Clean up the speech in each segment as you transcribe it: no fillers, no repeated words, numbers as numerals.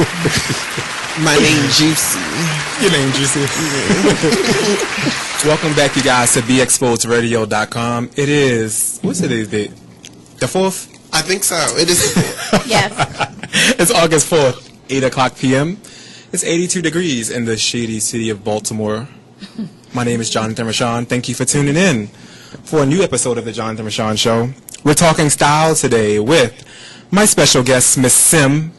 My name Juicy. Your name Juicy. Welcome back, you guys, to BeExposedRadio.com. It is, what's today's date? The 4th? I think so. It is. Yes. It's August 4th, 8 o'clock p.m. It's 82 degrees in the shady city of Baltimore. My name is Jonathan Rashawn. Thank you for tuning in for a new episode of the Jonathan Rashawn Show. We're talking style today with my special guest, Miss Sim.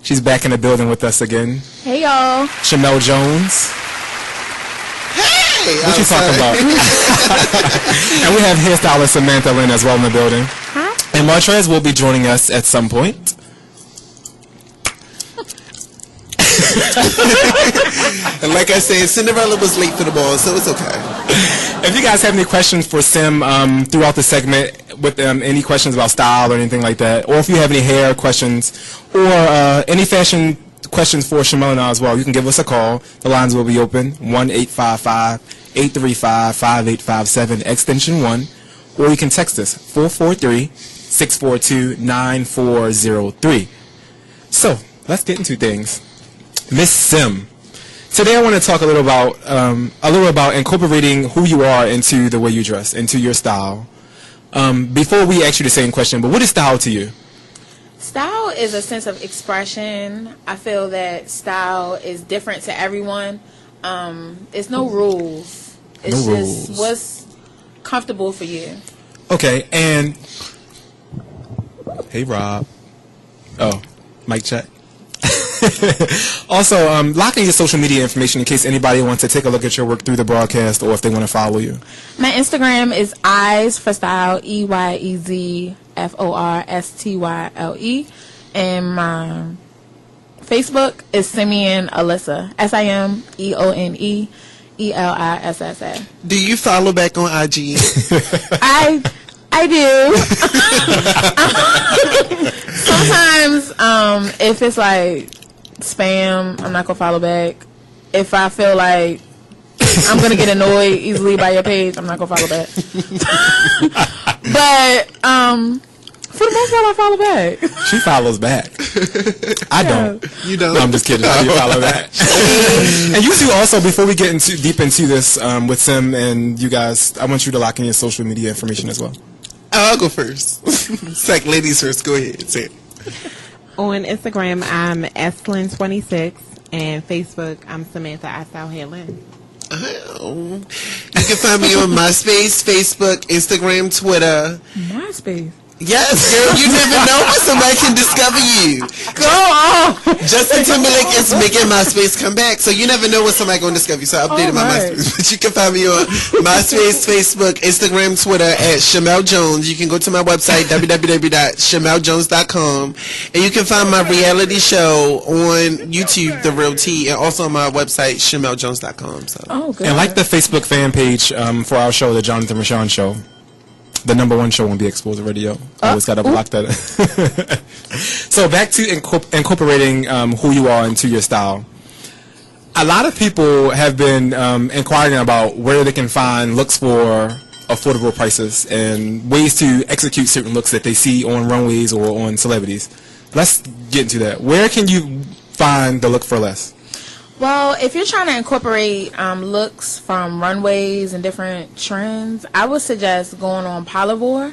She's back in the building with us again. Hey, y'all. Shamel Jones. Hey! What you talking about? And we have hairstylist Samantha Lynn as well in the building. Hi. And Martrez will be joining us at some point. And like I said, Cinderella was late for the ball, so it's okay. If you guys have any questions for Sim throughout the segment, with any questions about style or anything like that, or if you have any hair questions or any fashion questions for Shamel and I as well, you can give us a call. The lines will be open, 1-855-835-5857, extension 1, or you can text us, 443-642-9403. So, let's get into things. Miss Sim. Today I want to talk a little about incorporating who you are into the way you dress, into your style. Before we ask you the same question, but what is style to you? Style is a sense of expression. I feel that style is different to everyone. It's no rules. It's just what's comfortable for you. Okay, and hey Rob. Oh, mic check. Also, lock in your social media information in case anybody wants to take a look at your work through the broadcast or if they want to follow you. My Instagram is Eyes for Style, EYEZFORSTYLE, and my Facebook is Simeon Alyssa, SIMEONEELISSA. Do you follow back on IG? I do. Sometimes, if it's like spam, I'm not gonna follow back. If I feel like I'm gonna get annoyed easily by your page, I'm not gonna follow back. But for the most part, I follow back. She follows back. I don't. You don't? No, I'm just kidding. You follow back. And you two also, before we get deep into this with Sim and you guys, I want you to lock in your social media information as well. I'll go first. It's like ladies first. Go ahead. Say it. On Instagram, I'm Eslin26, and Facebook, I'm Samantha Helen. Oh. You can find me on MySpace, Facebook, Instagram, Twitter. MySpace. Yes, girl, you never know when somebody can discover you. Go on. Justin Timberlake is making MySpace come back, so you never know when somebody going to discover you. So I updated my MySpace. But you can find me on MySpace, Facebook, Instagram, Twitter at Shamel Jones. You can go to my website, www.shameljones.com, and you can find my reality show on YouTube, The Real Tea, and also on my website, shameljones.com. So. Oh, good. And like the Facebook fan page for our show, The Jonathan Rashawn Show. The #1 show on Be Exposed Radio. I always got to block that. So back to incorporating who you are into your style. A lot of people have been inquiring about where they can find looks for affordable prices and ways to execute certain looks that they see on runways or on celebrities. Let's get into that. Where can you find the look for less? Well, if you're trying to incorporate looks from runways and different trends, I would suggest going on Polyvore,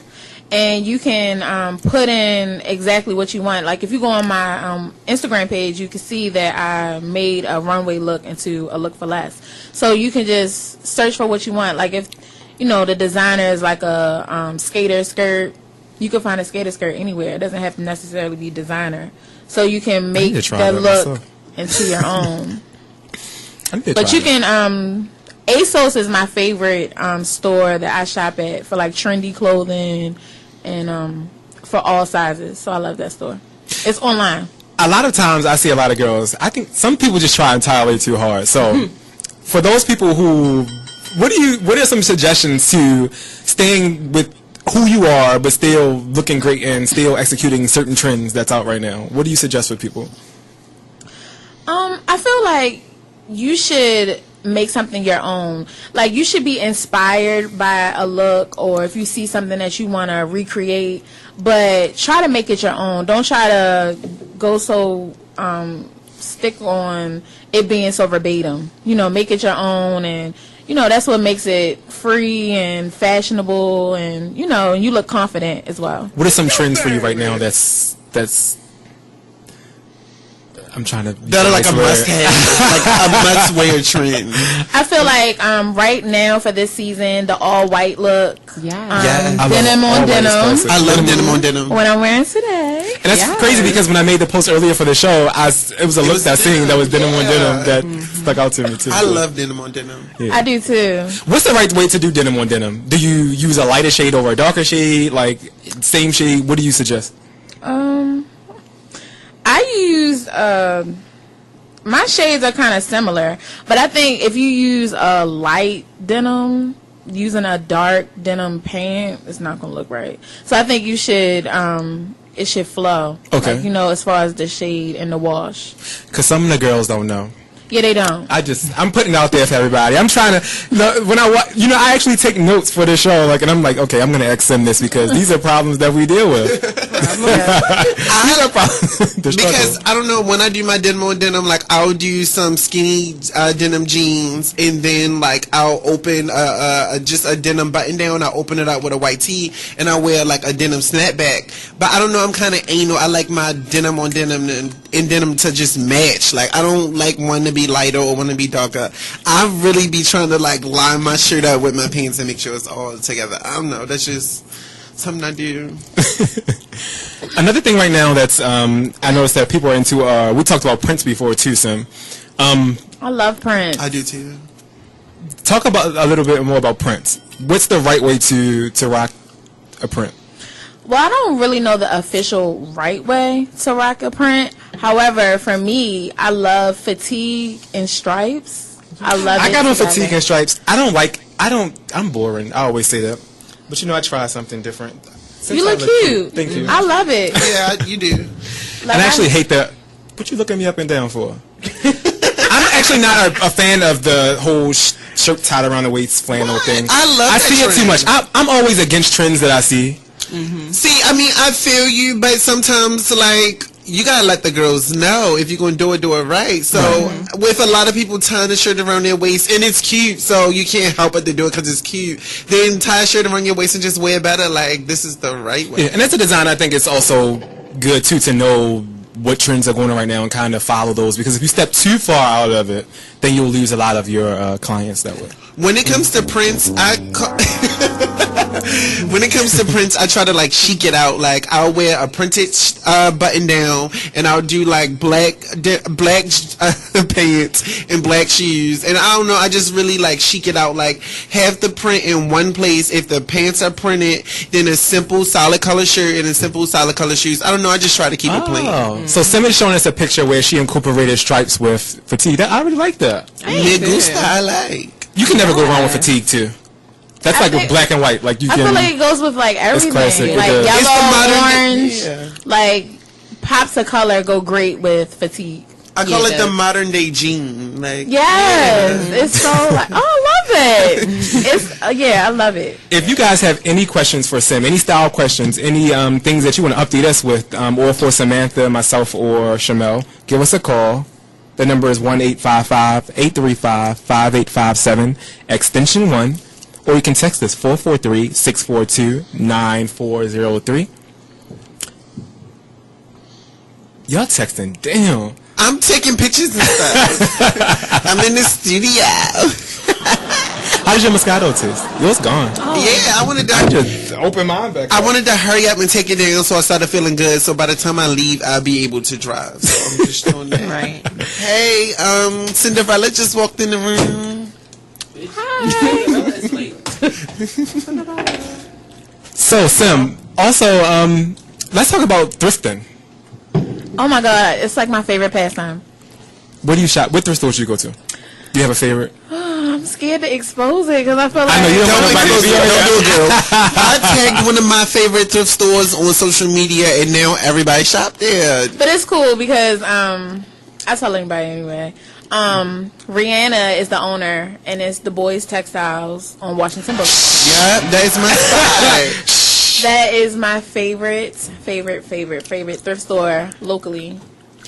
and you can put in exactly what you want. Like if you go on my Instagram page, you can see that I made a runway look into a look for less. So you can just search for what you want. Like if, you know, the designer is like a skater skirt, you can find a skater skirt anywhere. It doesn't have to necessarily be designer. So you can make that look into your own. But you can, ASOS is my favorite store that I shop at for like trendy clothing and for all sizes. So I love that store. It's online. A lot of times I see a lot of girls, I think some people just try entirely too hard. So for those people who, what are some suggestions to staying with who you are but still looking great and still executing certain trends that's out right now? What do you suggest for people? I feel like you should make something your own. Like you should be inspired by a look, or if you see something that you want to recreate, but try to make it your own. Don't try to go so stick on it being so verbatim. You know, make it your own, and you know that's what makes it free and fashionable, and you know, and you look confident as well. What are some trends for you right now? That's I'm trying to. That are like a must-have, like a must-wear trend. I feel like right now for this season, the all-white look. Yeah. Denim on denim. I love denim on denim. What I'm wearing today. And that's crazy because when I made the post earlier for the show, it was a look that seen that was denim on denim that stuck out to me too. I love denim on denim. Yeah. I do too. What's the right way to do denim on denim? Do you use a lighter shade over a darker shade? Like same shade? What do you suggest? I use my shades are kind of similar, but I think if you use a light denim, using a dark denim pant, it's not gonna look right. So I think you should it should flow. Okay. Like, you know, as far as the shade and the wash. Because some of the girls don't know. Yeah, they don't. I'm putting it out there for everybody. I'm trying to, when I actually take notes for this show, like, and I'm like, okay, I'm going to XM this because these are problems that we deal with. These are problems. Because, I don't know, when I do my denim on denim, like, I'll do some skinny denim jeans, and then, like, I'll open just a denim button down, I'll open it up with a white tee, and I'll wear, like, a denim snapback. But I don't know, I'm kind of anal. I like my denim on denim and denim to just match. Like, I don't like one to be lighter or want to be darker. I really be trying to like line my shirt up with my pants and make sure it's all together. I don't know. That's just something I do. Another thing right now that's I noticed that people are into. We talked about prints before too, Sim. I love Prince. I do too. Talk about a little bit more about prints. What's the right way to rock a print? Well, I don't really know the official right way to rock a print. However, for me, I love fatigue and stripes. I love it. I got on together. fatigue and stripes. I'm boring. I always say that. But you know, I try something different. You look cute. Thank you. I love it. Yeah, you do. Like, I actually hate that. What you looking me up and down for? I'm actually not a fan of the whole shirt tied around the waist flannel thing. I love I that see it too trend. much. I'm always against trends that I see. Mm-hmm. See, I mean, I feel you, but sometimes, like, you gotta let the girls know if you're gonna do it right. So, with a lot of people tying a shirt around their waist, and it's cute, so you can't help but to do it because it's cute, then tie a shirt around your waist and just wear it better. Like, this is the right way. Yeah, and as a designer, I think it's also good, too, to know what trends are going on right now and kind of follow those, because if you step too far out of it, then you'll lose a lot of your clients that way. When it comes to prints, when it comes to prints, I try to like chic it out. Like I'll wear a printed button down, and I'll do like black pants and black shoes. And I don't know, I just really like chic it out. Like have the print in one place. If the pants are printed, then a simple solid color shirt and a simple solid color shoes. I don't know. I just try to keep it plain. So Sim is showing us a picture where she incorporated stripes with fatigue. I really like that. Me gusta, I like. You can never go wrong with fatigue too. That's like with black and white. Like you I can. feel like it goes with like everything. classic. Like It does. yellow, It's the modern orange, like pops of color go great with fatigue. I call it the modern day jean. Like Yes, it's so like I love it. It's I love it. If you guys have any questions for Sim, any style questions, any things that you want to update us with, or for Samantha, myself, or Shamel, give us a call. The number is 1-855-835-5857, extension 1. Or you can text us 443-642-9403. Y'all texting, damn. I'm taking pictures and stuff. I'm in the studio. How does your Moscato taste? Yours gone. Yeah, I wanted to. Just open mine back. I wanted to hurry up and take it down so I started feeling good. So by the time I leave, I'll be able to drive. So I'm just doing that. Right. Hey, Cinderella just walked in the room. So Sim, also let's talk about thrifting. Oh my god, it's like my favorite pastime. Where do you shop? What thrift stores do you go to? Do you have a favorite? I'm scared to expose it because I feel like I know you don't want nobody to be Don't do it, girl. I tagged one of my favorite thrift stores on social media, and now everybody shop there. But it's cool because I tell anybody anyway. Rihanna is the owner, and it's the Boys Textiles on Washington Boulevard. Yep, that's my spot. That is my favorite thrift store locally.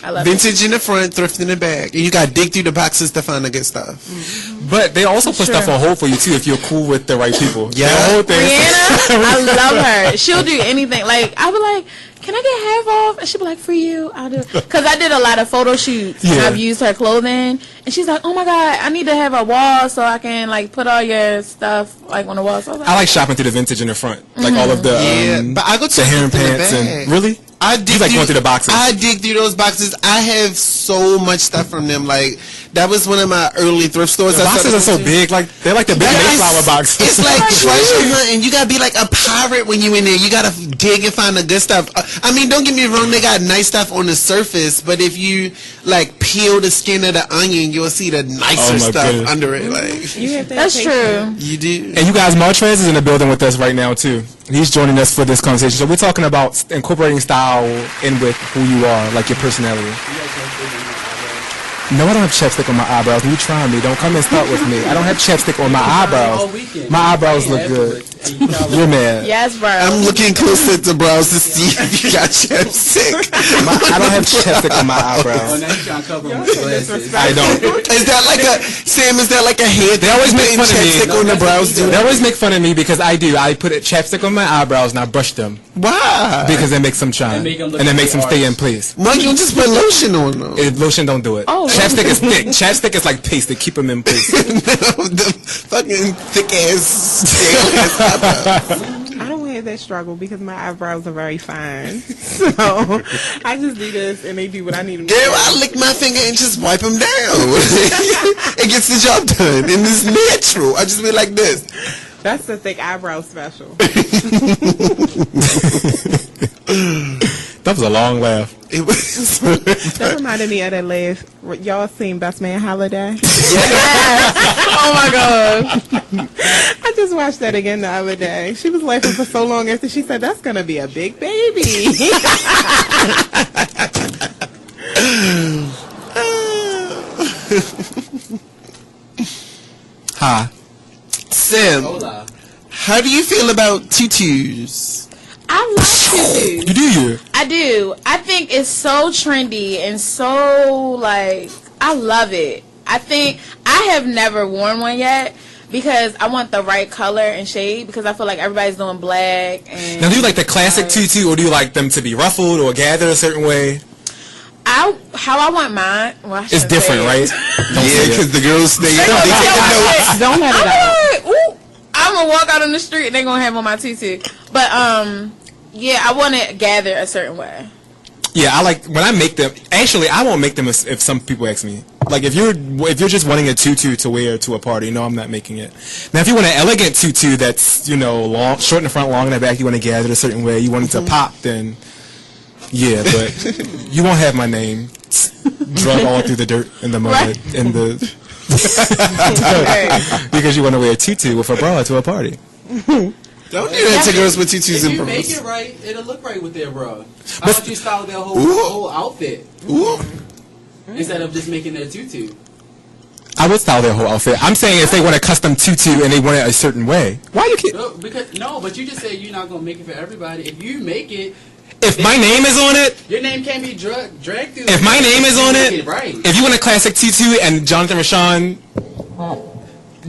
I love it. Vintage in the front, thrift in the back. And you got to dig through the boxes to find the good stuff. But they also put Sure. stuff on hold for you too if you're cool with the right people. Yeah. The whole thing. Rihanna, I love her. She'll do anything. Like, I'll be like, can I get half off? And she'll be like, for you, I'll do it. Because I did a lot of photo shoots. And Yeah. I've used her clothing. And she's like, oh my God, I need to have a wall so I can, like, put all your stuff, like, on the wall. So I was like, I like shopping through the vintage in the front, like all of the Yeah, but I go to the hair and thrift in the pants back. and really. I dig You like going through the boxes. I dig through those boxes. I have so much stuff from them. Like, that was one of my early thrift stores. The I boxes are started so going to. big, like they're like the big That is- Mayflower box. It's like treasure hunting. You gotta be like a pirate when you in there. You gotta dig and find the good stuff. I mean, don't get me wrong. They got nice stuff on the surface, but if you like peel the skin of the onion, you'll see the nicer Oh, my stuff goodness. under it. Like You have to that's take true. you do. And you guys, Martrez is in the building with us right now too. He's joining us for this conversation. So we're talking about incorporating style in with who you are, like your personality. No, I don't have chapstick on my eyebrows. You trying me? Don't come and start with me. I don't have chapstick on my eyebrows. My eyebrows look good. You're mad. Yes, bro. I'm looking closer to brows to see if you got chapstick. I don't have chapstick on my eyebrows. Now you trying to cover with glasses. I don't. Is that like a Sam? Is that like a hair? They always make putting fun of me. chapstick on the brows. They always make fun of me because I do. I put a chapstick on my eyebrows and I brush them Why? because it makes them shine And make 'em look and it makes them like stay in artists. place. Why you just put lotion on them? Lotion don't do it. Oh, Chapstick is thick. Chapstick is like paste to keep them in place. The fucking thick ass, stale ass eyebrows. I don't have that struggle because my eyebrows are very fine. So I just do this and they do what I need them to Girl, do. I lick my finger and just wipe them down. It gets the job done, and it's natural. I just be like this. That's the thick eyebrow special. That was a long laugh. It was. That reminded me of that laugh. Y'all seen Best Man Holiday? oh my God. I just watched that again the other day. She was laughing for so long after she said, that's going to be a big baby. Hi. Sim, Hola. how do you feel about tutus? I like tutus. You do you? I do. I think it's so trendy and so, like, I love it. I think I have never worn one yet because I want the right color and shade because I feel like everybody's doing black. And Now, do you like the classic tutu or do you like them to be ruffled or gathered a certain way? how I want mine. Well, I It's shouldn't different, say right? it. Don't Yeah, say because it. the girls they They gonna take tell the me notes. Don't let it out. I'm gonna walk out on the street and they're gonna have on my tutu. But yeah, I want it gathered a certain way. Yeah, I like when I make them. Actually, I won't make them if some people ask me. Like if you're just wanting a tutu to wear to a party, no, I'm not making it. Now, if you want an elegant tutu that's long, short in the front, long in the back, you want to gather it a certain way, you want it to pop, then yeah, but you won't have my name drug all through the dirt and the mud Right. and the because you want to wear a tutu with a bra to a party. Don't do that to girls with tutus If and you make bras. it right, it'll look right with their bra. How about you style their whole outfit Ooh. instead of just making their tutu? I would style their whole outfit. I'm saying if they want a custom tutu and they want it a certain way. Why you keep? No, but you just said you're not gonna make it for everybody. If you make it, If my name is on it, your name can't be dragged through. if my name is on Make it, right. if you want a classic tutu and Jonathan Rashawn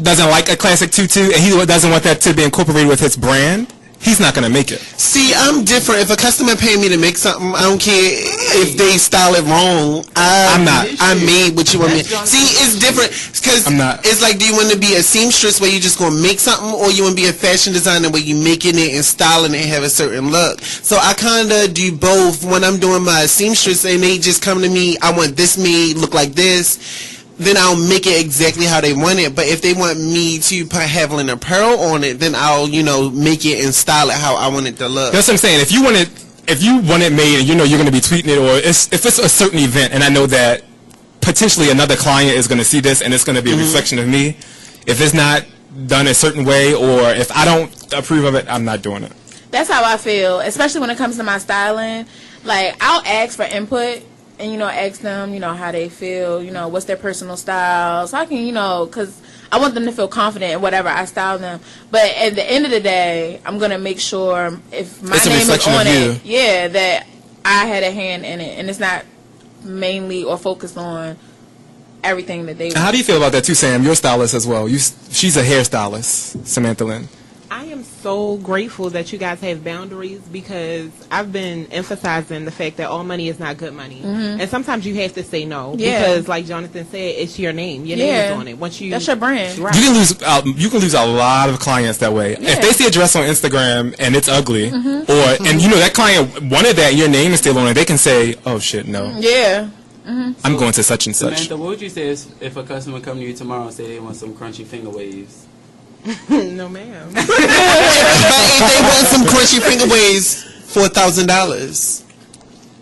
doesn't like a classic tutu and he doesn't want that to be incorporated with his brand, he's not gonna make it. See, I'm different. If a customer pay me to make something, I don't care if they style it wrong. I'm not. I made what you want me. That's See, it's different because I'm not. It's like, do you want to be a seamstress where you just gonna make something, or you want to be a fashion designer where you making it and styling it and have a certain look? So I kind of do both. When I'm doing my seamstress and they just come to me, I want this made, look like this. Then I'll make it exactly how they want it. But if they want me to put Haviland Apparel on it, then I'll, make it and style it how I want it to look. That's what I'm saying. If you want it made and you're gonna be tweeting it, or if it's a certain event and I know that potentially another client is gonna see this and it's gonna be a reflection of me, if it's not done a certain way or if I don't approve of it, I'm not doing it. That's how I feel, especially when it comes to my styling. Like, I'll ask for input and, ask them, how they feel, what's their personal style. So I can, because I want them to feel confident in whatever I style them. But at the end of the day, I'm going to make sure if my It's a name is reflection on of it, yeah, that I had a hand in it. And it's not mainly or focused on everything that they How do you feel about that too, Sam? You're a stylist as well. She's a hairstylist, Samantha Lynn. I am so grateful that you guys have boundaries because I've been emphasizing the fact that all money is not good money. And sometimes you have to say no because, like Jonathan said, it's your name. Your name is on it. Once you, that's your brand. Right. You can lose a lot of clients that way. If they see a dress on Instagram and it's ugly, and that client wanted that, your name is still on it, they can say, "Oh shit, no." Yeah. I'm going to such and such. Samantha, what would you say if a customer come to you tomorrow and say they want some crunchy finger waves? No, ma'am. But if they want some crunchy finger waves, $4,000.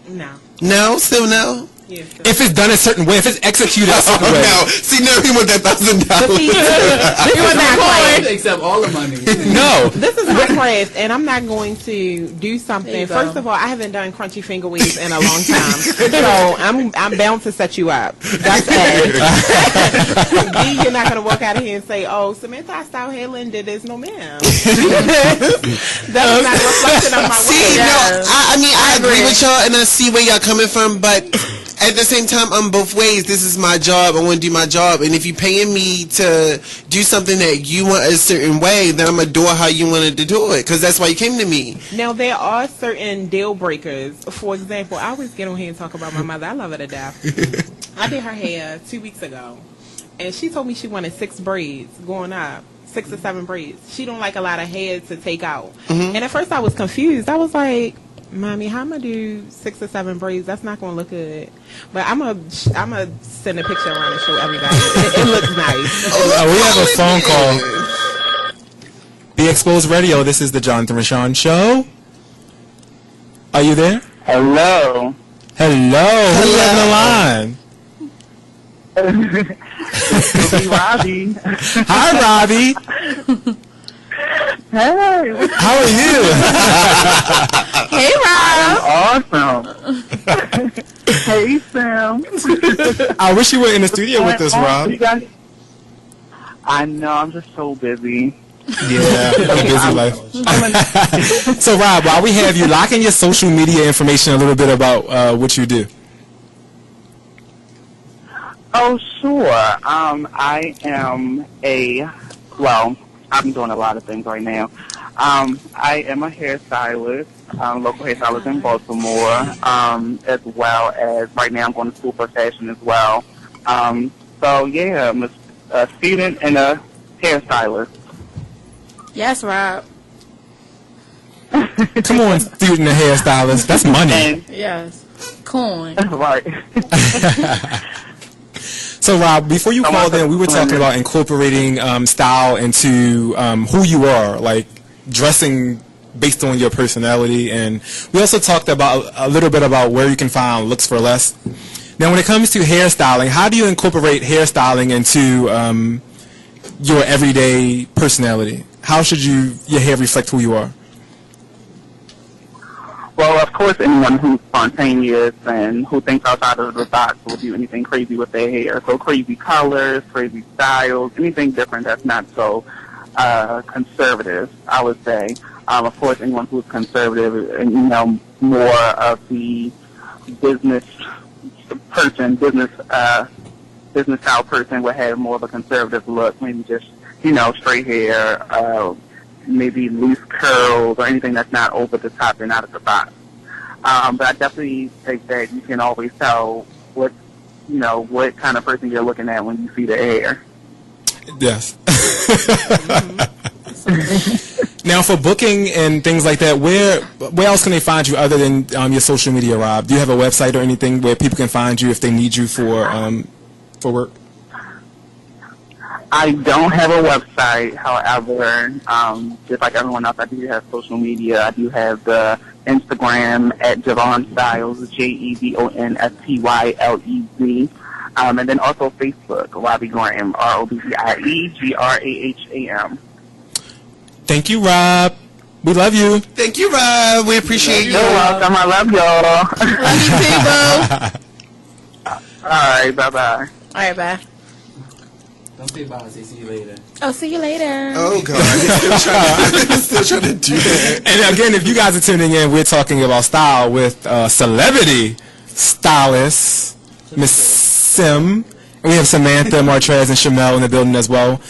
No. No, still no. Yes, If it's done a certain way, if it's executed a certain way. No, see, now he want that $1,000. This is my craft. Accept all the money. No. This is my craft, and I'm not going to do There something. you go. First of all, I haven't done crunchy finger waves in a long time, so I'm bound to set you up. That's A. B, you're not going to walk out of here and say, "Oh, Samantha, I style Helen did this." No, ma'am. That's not a reflection of my work. See, no, I mean, I agree with y'all, and I see where y'all coming from, but at the same time, I'm both ways. This is my job. I want to do my job, and if you're paying me to do something that you want a certain way, then I'm gonna do it how you wanted to do it, because that's why you came to me. Now, there are certain deal breakers. For example, I always get on here and talk about my mother. I love her to death. I did her hair 2 weeks ago, and she told me she wanted 6 braids going up. 6 or 7 braids. She don't like a lot of hair to take out. And at first I was confused. I was like, "Mommy, how am I do 6 or 7 braids? That's not going to look good." But I'm gonna send a picture around and show everybody. It looks nice. We have a phone call. Be Exposed Radio. This is the Jonathan Rashawn Show. Are you there? Hello. Hello. Who's on the line? This is Robbie. Hi, Robbie. Hey. How are you? Hey, Rob. Awesome. Hey, Sam. I wish you were in the studio with us, Rob. You guys- I know, I'm just so busy. Yeah, a busy life. So, Rob, while we have you, lock in your social media information a little bit about what you do. Oh, sure. I am I'm doing a lot of things right now. I am a hairstylist, local hairstylist in Baltimore, as well as right now I'm going to school for fashion as well. So, yeah, I'm a student and a hairstylist. Yes, Rob. Come on, student and hairstylist. That's money. And, Yes. Coin. right. So, Rob, before you called in, we were talking about incorporating style into who you are, like dressing based on your personality. And we also talked about a little bit about where you can find looks for less. Now, when it comes to hairstyling, how do you incorporate hairstyling into your everyday personality? How should your hair reflect who you are? Well, of course, anyone who's spontaneous and who thinks outside of the box will do anything crazy with their hair. So crazy colors, crazy styles, anything different that's not so conservative, I would say. Of course, anyone who's conservative and, more of the business person, business style person would have more of a conservative look, maybe just, straight hair, maybe loose curls or anything that's not over the top and out of the box. But I definitely think that you can always tell what kind of person you're looking at when you see the hair. Yes. Now, for booking and things like that, where else can they find you other than your social media, Rob? Do you have a website or anything where people can find you if they need you for work? I don't have a website, however, just like everyone else, I do have social media. I do have the Instagram at Javon Styles, JEVONSTYLEZ, and then also Facebook, Robbie Graham, ROBBIEGRAHAM. Thank you, Rob. We love you. Thank you, Rob. We appreciate you. You're welcome. I love y'all. Love you too, boo. All right, bye-bye. All right, bye. Don't say bye. Say see you later. Oh, see you later. Oh, God. He's still trying to do that. And again, if you guys are tuning in, we're talking about style with celebrity stylist, Miss Sim. And we have Samantha, Martrez, and Shamel in the building as well.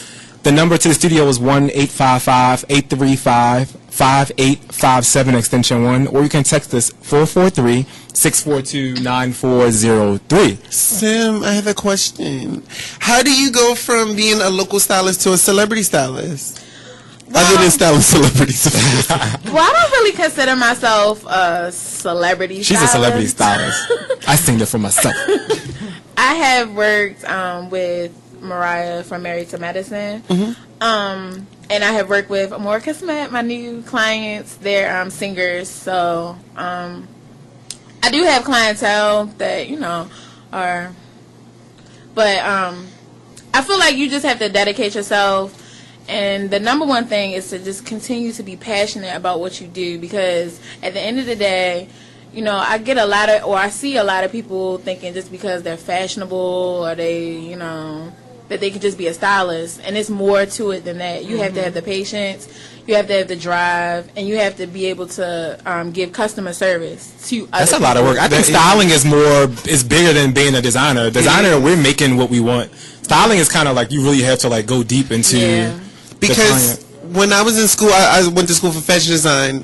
The number to the studio is 1-855-835-5857 extension 1, or you can text us 443-642-9403. Sim, I have a question. How do you go from being a local stylist to a celebrity stylist? Other than styling celebrities. Well, I don't really consider myself a celebrity She's stylist. a celebrity stylist. I sing it for myself. I have worked with Mariah from Married to Medicine. And I have worked with Amore Kismet, my new clients. They're singers. So I do have clientele that, are. But I feel like you just have to dedicate yourself. And the number one thing is to just continue to be passionate about what you do, because at the end of the day, I get I see a lot of people thinking just because they're fashionable or they, that they could just be a stylist. And it's more to it than that. You have to have the patience, you have to have the drive, and you have to be able to give customer service to other That's a lot of work. I think styling is bigger than being a designer. Designer, we're making what we want. Styling is kind of like you really have to like go deep into because when I was in school, I went to school for fashion design.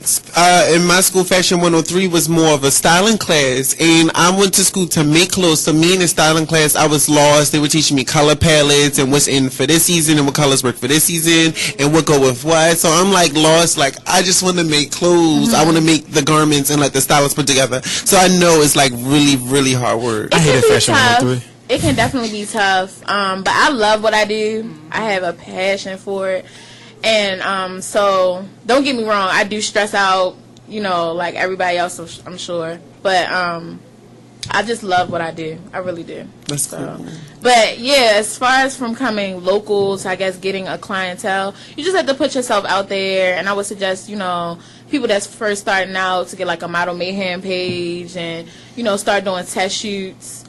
In my school, Fashion 103 was more of a styling class, and I went to school to make clothes. So me in the styling class, I was lost. They were teaching me color palettes and what's in for this season and what colors work for this season and what go with what. So I'm like lost. Like I just want to make clothes. I want to make the garments and let the stylists put together. So I know it's like really, really hard work. I hated Fashion 103. It can definitely be tough, but I love what I do. I have a passion for it, and so don't get me wrong. I do stress out, like everybody else, I'm sure, but I just love what I do. I really do. That's cool. But yeah, as far as from coming local to, I guess, getting a clientele, you just have to put yourself out there, and I would suggest, people that's first starting out to get like a Model Mayhem page and, start doing test shoots.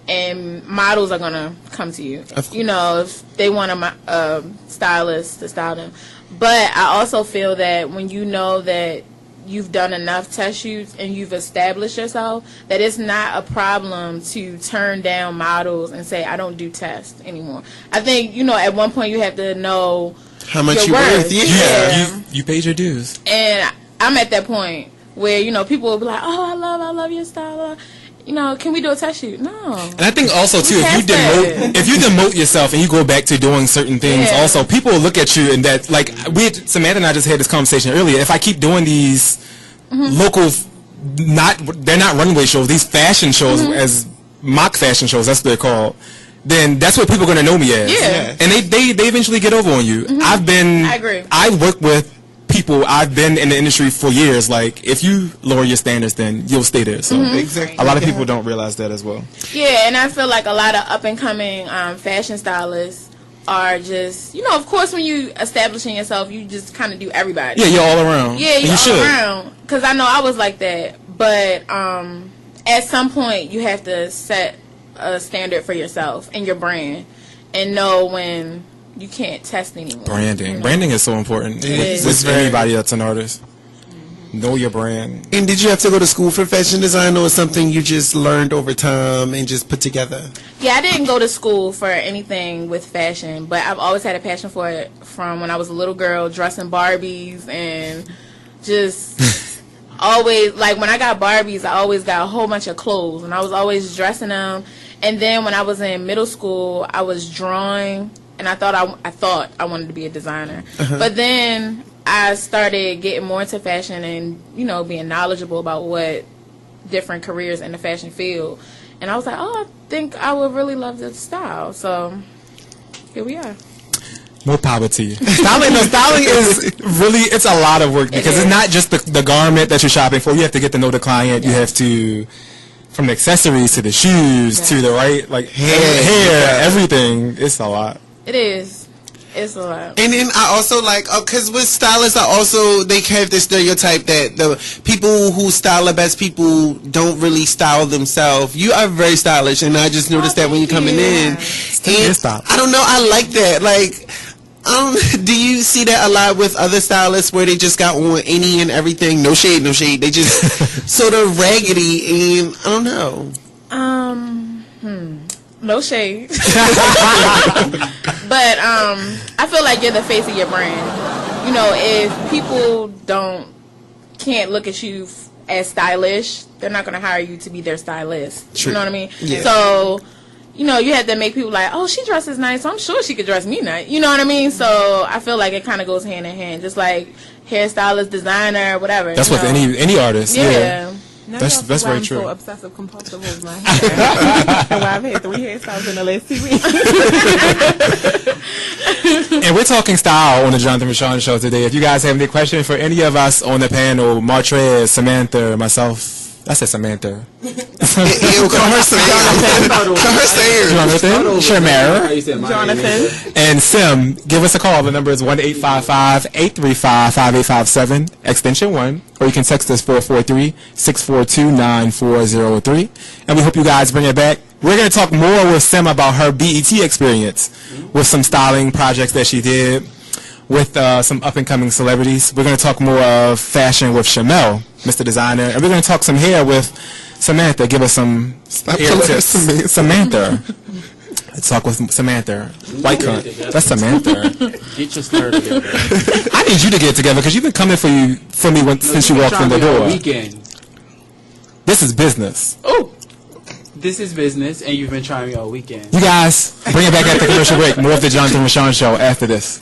And models are going to come to you, if they want a stylist to style them. But I also feel that when you know that you've done enough test shoots and you've established yourself, that it's not a problem to turn down models and say, I don't do tests anymore. I think, at one point you have to know how much you're worth. Yeah. You paid your dues. And I'm at that point where, people will be like, oh, I love your style. Can we do a test shoot? No. And I think also too, if you demote yourself and you go back to doing certain things, also people will look at you and that like Samantha and I just had this conversation earlier. If I keep doing these local, they're not runway shows, these fashion shows as mock fashion shows, that's what they're called. Then that's what people are gonna know me as. Yeah. And they eventually get over on you. I agree. I work with people. I've been in the industry for years. Like, if you lower your standards, then you'll stay there. So exactly. A lot of people don't realize that as well. Yeah, and I feel like a lot of up and coming fashion stylists are just, of course, when you establishing yourself, you just kind of do everybody. Yeah, you're all around. Yeah, you're all around. Because I know I was like that, but at some point you have to set a standard for yourself and your brand, and know when you can't test anymore. Branding is so important with anybody that's an artist. Know your brand. And did you have to go to school for fashion design, or something you just learned over time and just put together? Yeah, I didn't go to school for anything with fashion, but I've always had a passion for it from when I was a little girl, dressing Barbies and just always, like when I got Barbies, I always got a whole bunch of clothes and I was always dressing them. And then when I was in middle school, I was drawing. And I thought I wanted to be a designer. But then I started getting more into fashion and, being knowledgeable about what different careers in the fashion field. And I was like, I think I would really love this style. So here we are. More power to you. Styling is really, it's a lot of work because it's not just the garment that you're shopping for. You have to get to know the client. You have to, from the accessories to the shoes to the hair, everything. It's a lot. It is. It's a lot. And then I also because with stylists, they have this stereotype that the people who style the best people don't really style themselves. You are very stylish, and I just noticed that when you're coming in. And I don't know, I like that. Like, Do you see that a lot with other stylists where they just got on any and everything? No shade, no shade. They just sort of raggedy, and I don't know. No shade. But I feel like you're the face of your brand. You know, if people can't look at you as stylish, they're not going to hire you to be their stylist. True. You know what I mean? Yeah. So, you know, you have to make people like, oh, she dresses nice, so I'm sure she could dress me nice. You know what I mean? So I feel like it kind of goes hand in hand, just like hairstylist, designer, whatever. That's with any artist. Yeah. That's very I'm true. so obsessive compulsive with my hair. And why I've had 3 hairstyles in the last 2 weeks. And we're talking style on the Jonathan Rashawn Show today. If you guys have any questions for any of us on the panel, Martrez, Samantha, myself. I said Samantha. Ew, call her Samantha. Call her Jonathan. Shamara. Jonathan. And Sim, give us a call. The number is 1-855-835-5857, extension 1. Or you can text us 443-642-9403. And we hope you guys bring it back. We're going to talk more with Sim about her BET experience with some styling projects that she did with some up-and-coming celebrities. We're going to talk more of fashion with Shamel, Mr. Designer. And we're going to talk some hair with Samantha. Give us some hair tips. Samantha. Let's talk with Samantha. White cunt. That's Samantha. Get your slur together. I need you to get it together because you've been coming for me since you walked in the door. Weekend. This is business. Oh. This is business, and you've been trying me all weekend. You guys, bring it back at the commercial break. More of the Jonathan Rashawn Show after this.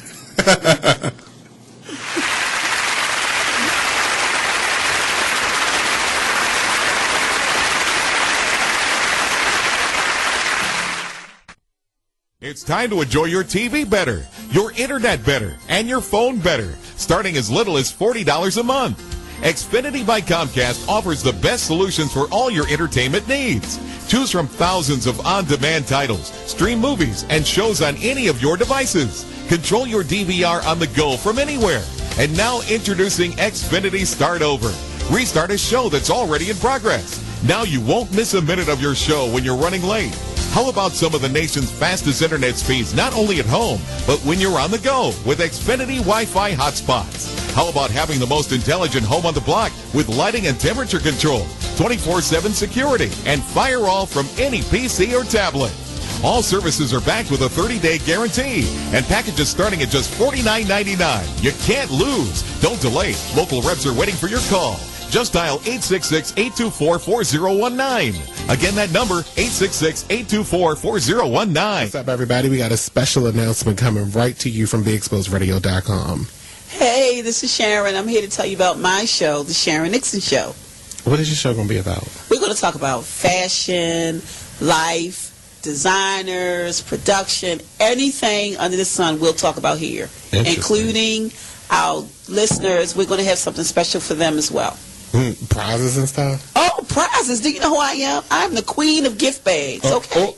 It's time to enjoy your TV better, your internet better, and your phone better, starting as little as $40 a month. Xfinity by Comcast offers the best solutions for all your entertainment needs. Choose from thousands of on-demand titles, stream movies, and shows on any of your devices. Control your DVR on the go from anywhere. And now introducing Xfinity Start Over. Restart a show that's already in progress. Now you won't miss a minute of your show when you're running late. How about some of the nation's fastest internet speeds, not only at home, but when you're on the go with Xfinity Wi-Fi hotspots? How about having the most intelligent home on the block with lighting and temperature control, 24/7 security, and firewall from any PC or tablet? All services are backed with a 30-day guarantee, and packages starting at just $49.99. You can't lose. Don't delay. Local reps are waiting for your call. Just dial 866-824-4019. Again, that number, 866-824-4019. What's up, everybody? We got a special announcement coming right to you from BeExposedRadio.com. Hey, this is Sharon. I'm here to tell you about my show, The Sharon Nixon Show. What is your show going to be about? We're going to talk about fashion, life, designers, production, anything under the sun we'll talk about here, including our listeners. We're going to have something special for them as well. Prizes and stuff? Oh, prizes. Do you know who I am? I'm the queen of gift bags, okay?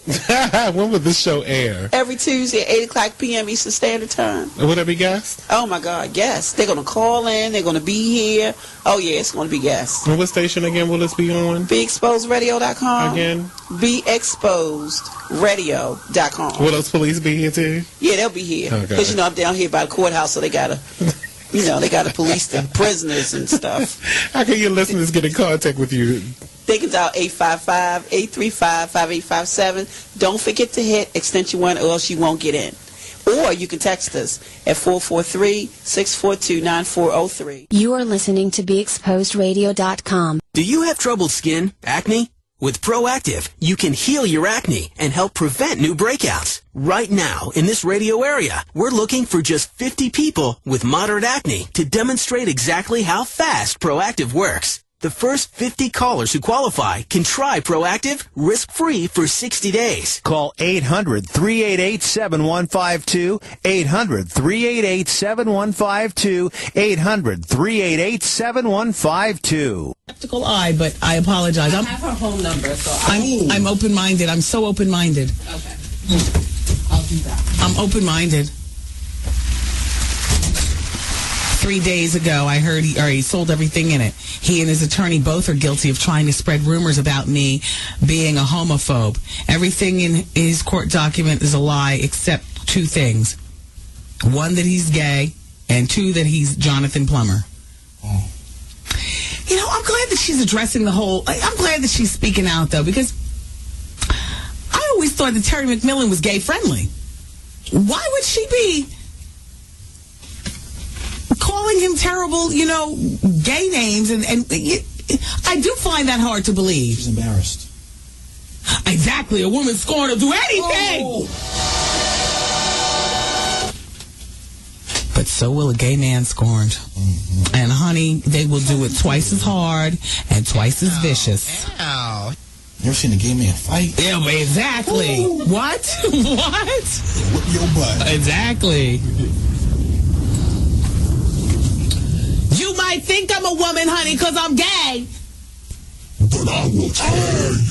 When will this show air? Every Tuesday at 8 o'clock p.m. Eastern Standard Time. And will there be guests? Oh, my God, yes. They're going to call in. They're going to be here. Oh, yeah, it's going to be guests. And what station again will this be on? BeExposedRadio.com. Again? BeExposedRadio.com. Will those police be here, too? Yeah, they'll be here. Because, you know, I'm down here by the courthouse, so they got to... You know, they got to police the prisoners and stuff. How can your listeners get in contact with you? They can dial 855-835-5857. Don't forget to hit extension 1 or else you won't get in. Or you can text us at 443-642-9403. You are listening to BeExposedRadio.com. Do you have troubled skin, acne? With Proactive, you can heal your acne and help prevent new breakouts. Right now, in this radio area, we're looking for just 50 people with moderate acne to demonstrate exactly how fast Proactive works. The first 50 callers who qualify can try Proactive risk-free for 60 days. Call 800-388-7152, 800-388-7152, 800-388-7152. Skeptical eye, but I apologize. I have her home number, so I'm open-minded. I'm so open-minded. Okay. I'll do that. I'm open-minded. 3 days ago, I heard he sold everything in it. He and his attorney both are guilty of trying to spread rumors about me being a homophobe. Everything in his court document is a lie except 2 things. 1, that he's gay, and 2, that he's Jonathan Plummer. You know, I'm glad that she's addressing the whole... I'm glad that she's speaking out, though, because I always thought that Terry McMillan was gay-friendly. Why would she be calling him terrible, you know, gay names? And I do find that hard to believe. She's embarrassed. Exactly. A woman scorned to do anything. Oh. But so will a gay man scorned. Mm-hmm. And honey, they will do it twice as hard and twice as vicious. Ow. You ever seen a gay man fight? Yeah, but exactly. Ooh. What? What? Whip your butt. Exactly. You might think I'm a woman, honey, because I'm gay. But I will tear you.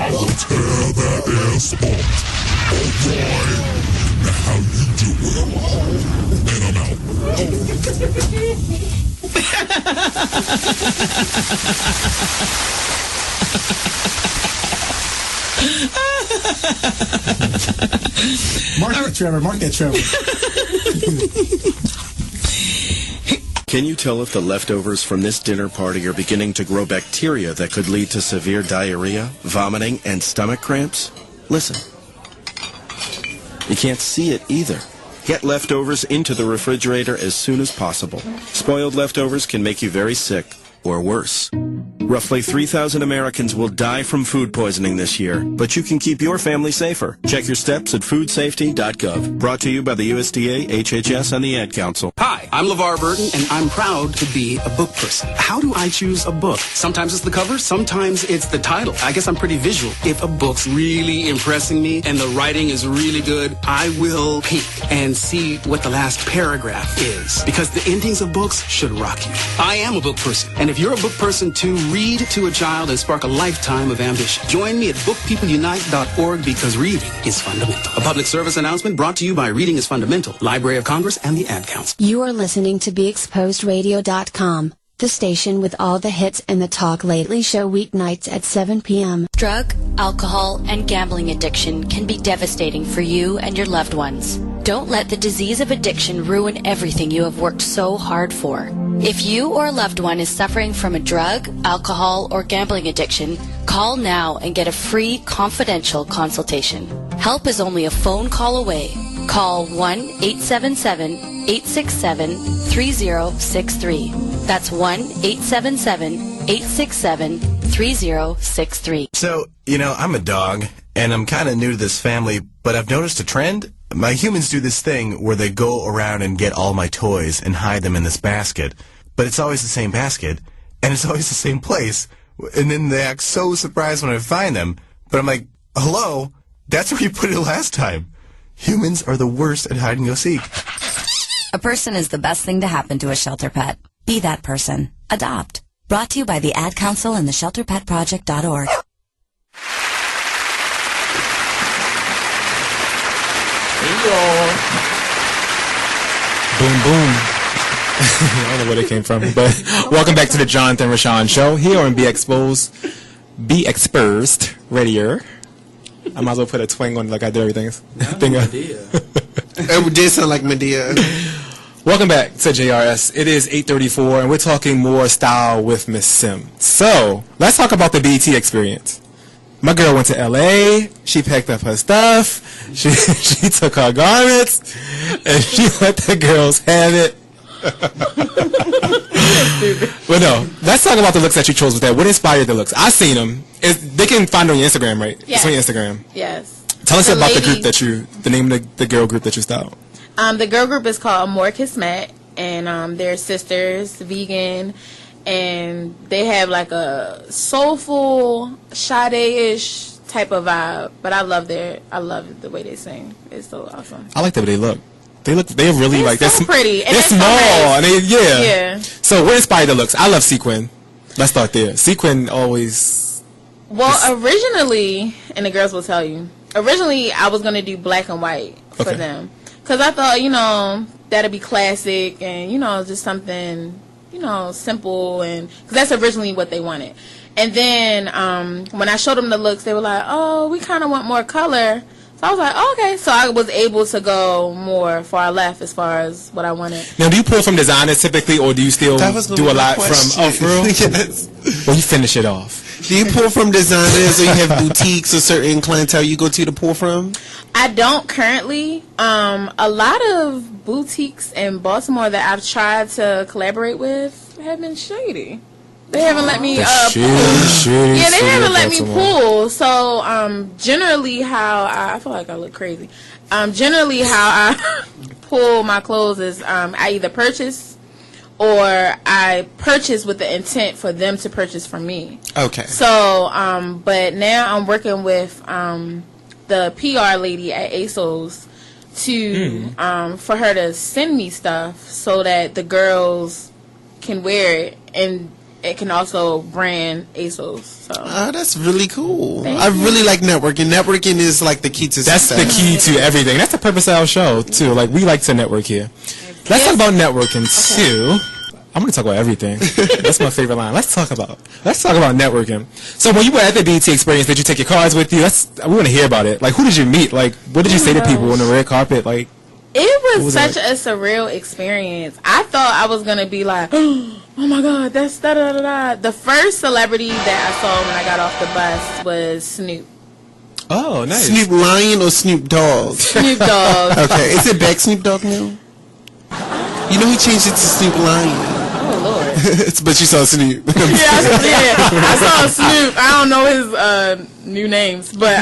I'll tear that ass up. Alright. Now how you do it? And I'm out. Mark that, Trevor. Mark that, Trevor. Can you tell if the leftovers from this dinner party are beginning to grow bacteria that could lead to severe diarrhea, vomiting, and stomach cramps? Listen. You can't see it either. Get leftovers into the refrigerator as soon as possible. Spoiled leftovers can make you very sick, or worse. Roughly 3,000 Americans will die from food poisoning this year, but you can keep your family safer. Check your steps at foodsafety.gov. Brought to you by the USDA, HHS, and the Ad Council. Hi, I'm LeVar Burton, and I'm proud to be a book person. How do I choose a book? Sometimes it's the cover, sometimes it's the title. I guess I'm pretty visual. If a book's really impressing me and the writing is really good, I will peek and see what the last paragraph is, because the endings of books should rock you. I am a book person, and if you're a book person too, read to a child and spark a lifetime of ambition. Join me at bookpeopleunite.org, because reading is fundamental. A public service announcement brought to you by Reading is Fundamental, Library of Congress, and the Ad Council. You are listening to BeExposedRadio.com, the station with all the hits and the Talk Lately show weeknights at 7 p.m. Drug, alcohol, and gambling addiction can be devastating for you and your loved ones. Don't let the disease of addiction ruin everything you have worked so hard for. If you or a loved one is suffering from a drug, alcohol, or gambling addiction, call now and get a free, confidential consultation. Help is only a phone call away. Call 1-877-867-3063. That's 1-877-867-3063. So, I'm a dog, and I'm kind of new to this family, but I've noticed a trend. My humans do this thing where they go around and get all my toys and hide them in this basket, but it's always the same basket, and it's always the same place, and then they act so surprised when I find them, but I'm like, hello, that's where you put it last time. Humans are the worst at hide and go seek. A person is the best thing to happen to a shelter pet. Be that person. Adopt. Brought to you by the Ad Council and the ShelterPetProject.org. Boom, boom. I don't know where they came from, but welcome back to the Jonathan Rashawn Show here on Be Exposed Radio. I might as well put a twang on it like I do everything. It did sound like Medea. Welcome back to JRS. It is 8:34, and we're talking more style with Miss Sim. So, let's talk about the BET experience. My girl went to LA, she packed up her stuff, she took her garments, and she let the girls have it. Well, no, let's talk about the looks that you chose with that. What inspired the looks? I've seen them. They can find it on your Instagram, right? Yes. It's on your Instagram. Yes. Tell us about the group the name of the girl group that you styled. The girl group is called Amor Kismet, and they're sisters, vegan, and they have like a soulful, Sade-ish type of vibe. But I love the way they sing. It's so awesome. I like the way they look. They're really like so pretty. And they're small, and yeah. So what inspired the looks? I love sequin. Let's start there. Sequin always. Well, originally, and the girls will tell you. Originally, I was gonna do black and white for them, because I thought that'd be classic and just something simple, and because that's originally what they wanted. And then when I showed them the looks, they were like, "Oh, we kind of want more color." So I was like, oh, okay. So I was able to go more far left as far as what I wanted. Now, do you pull from designers typically, or do you still do a lot from? Oh, for real? Yes. Well, you finish it off. Do you pull from designers, or you have boutiques or certain clientele you go to pull from? I don't currently. A lot of boutiques in Baltimore that I've tried to collaborate with have been shady. They haven't let me pull. Yeah, they haven't let me pull. So generally, how I feel like I look crazy. Generally, how I pull my clothes is I either purchase or I purchase with the intent for them to purchase from me. Okay. So, but now I'm working with the PR lady at ASOS to for her to send me stuff so that the girls can wear it and it can also brand ASOS. So that's really cool. Thank I you. really like networking. Networking is like the key to That's success. the key to everything. That's the purpose of our show too. Like, we like to network here. Let's talk about networking too. I'm going to talk about everything. That's my favorite line. Let's talk about networking. So when you were at the BET experience, did you take your cards with you? We want to hear about it. Like, who did you meet? Like, what did you say to people on the red carpet? Like, it was it such a surreal experience. I thought I was gonna be like, oh my god, that's da da da da. The first celebrity that I saw when I got off the bus was Snoop. Oh, nice. Snoop Lion or Snoop Dogg? Snoop Dogg. Okay, is it back Snoop Dogg now? You know he changed it to Snoop Lion. Oh Lord. But you saw Snoop. I saw Snoop. I don't know his new names, but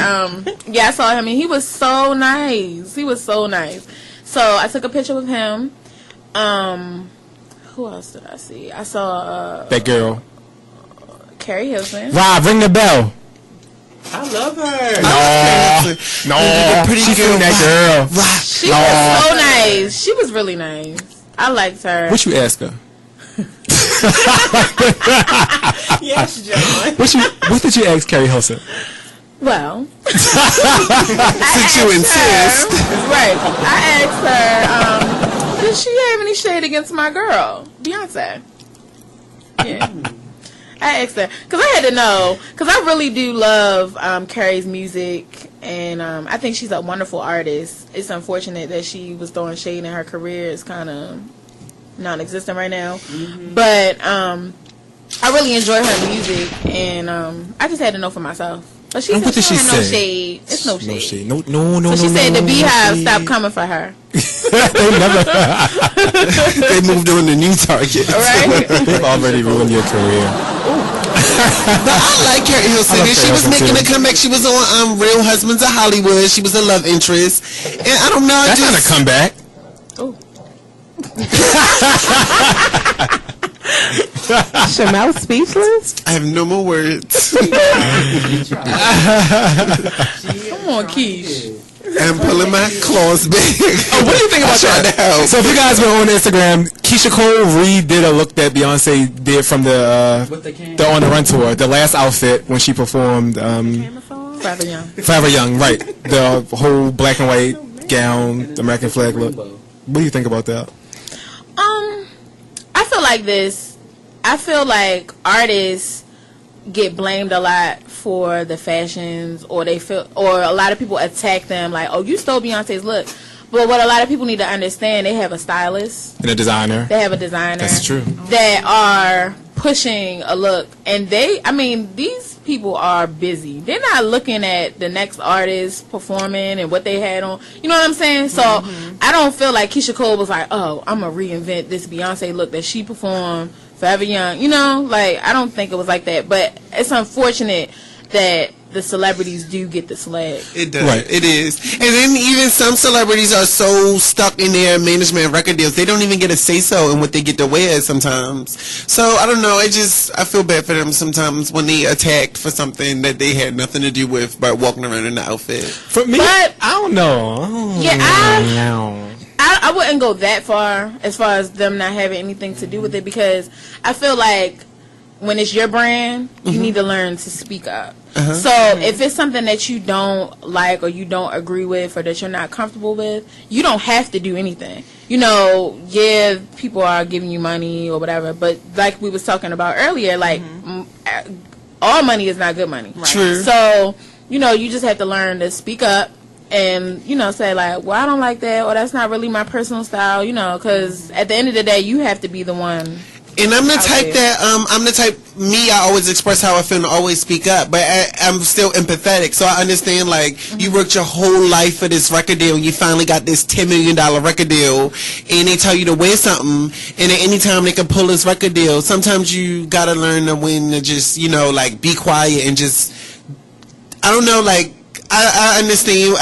yeah, I saw him and he was so nice. He was so nice. So I took a picture with him. Who else did I see? I saw that girl, Carrie Hilson. Rob, ring the bell. I love her. No, the pretty she's girl. that girl. She was so nice. She was really nice. I liked her. What you ask her? Yes, John. What did you ask Carrie Hilson? Well, Since you insist. Right. I asked her, does she have any shade against my girl, Beyonce? Yeah. I asked her because I had to know, because I really do love Carrie's music, and I think she's a wonderful artist. It's unfortunate that she was throwing shade in her career. It's kind of non-existent right now. But I really enjoy her music, and I just had to know for myself. But she And said what did she she had no say? shade. It's no shade. No shade. No. So she said the no Beehive shade. stopped coming for her. They never. They moved on to new targets. Right? They've already ruined your career. But I like Carrie Hilson. I love And she Carrie was Hilson, making too. a comeback. She was on Real Husbands of Hollywood. She was a love interest. And I don't know. That's not a comeback. Shamel speechless? I have no more words. Come on, Keish. I'm pulling my claws back. Oh, what do you think about that? So if you guys were on Instagram, Keisha Cole redid a look that Beyonce did from the On the Run tour, the last outfit when she performed Forever Young. Forever Young, right? The whole black and white gown, the American flag look. What do you think about that? I feel like this. I feel like artists get blamed a lot for the fashions, or a lot of people attack them like, oh, you stole Beyonce's look. But what a lot of people need to understand, they have a stylist. And a designer. They have a designer. That's true. That are pushing a look. And these people are busy. They're not looking at the next artist performing and what they had on. You know what I'm saying? So I don't feel like Keisha Cole was like, oh, I'm going to reinvent this Beyonce look that she performed Forever Young. You know, like, I don't think it was like that. But it's unfortunate that the celebrities do get the slag. It does. Right. It is. And then even some celebrities are so stuck in their management and record deals, they don't even get a say-so in what they get to wear sometimes. So, I don't know. I feel bad for them sometimes when they attacked for something that they had nothing to do with by walking around in the outfit. For me, But I don't know. I wouldn't go that far as as them not having anything to do with it, because I feel like when it's your brand, you need to learn to speak up. So if it's something that you don't like or you don't agree with or that you're not comfortable with, you don't have to do anything. You know, yeah, people are giving you money or whatever, but like we was talking about earlier, like all money is not good money. True. So, you know, you just have to learn to speak up and say like, well, I don't like that, or that's not really my personal style, because at the end of the day, you have to be the one. And I'm the type I always express how I feel and always speak up, but I'm still empathetic, so I understand, like, you worked your whole life for this record deal, and you finally got this $10 million record deal, and they tell you to wear something, and at any time they can pull this record deal. Sometimes you gotta learn when to just, like, be quiet and just, I don't know, like, I understand,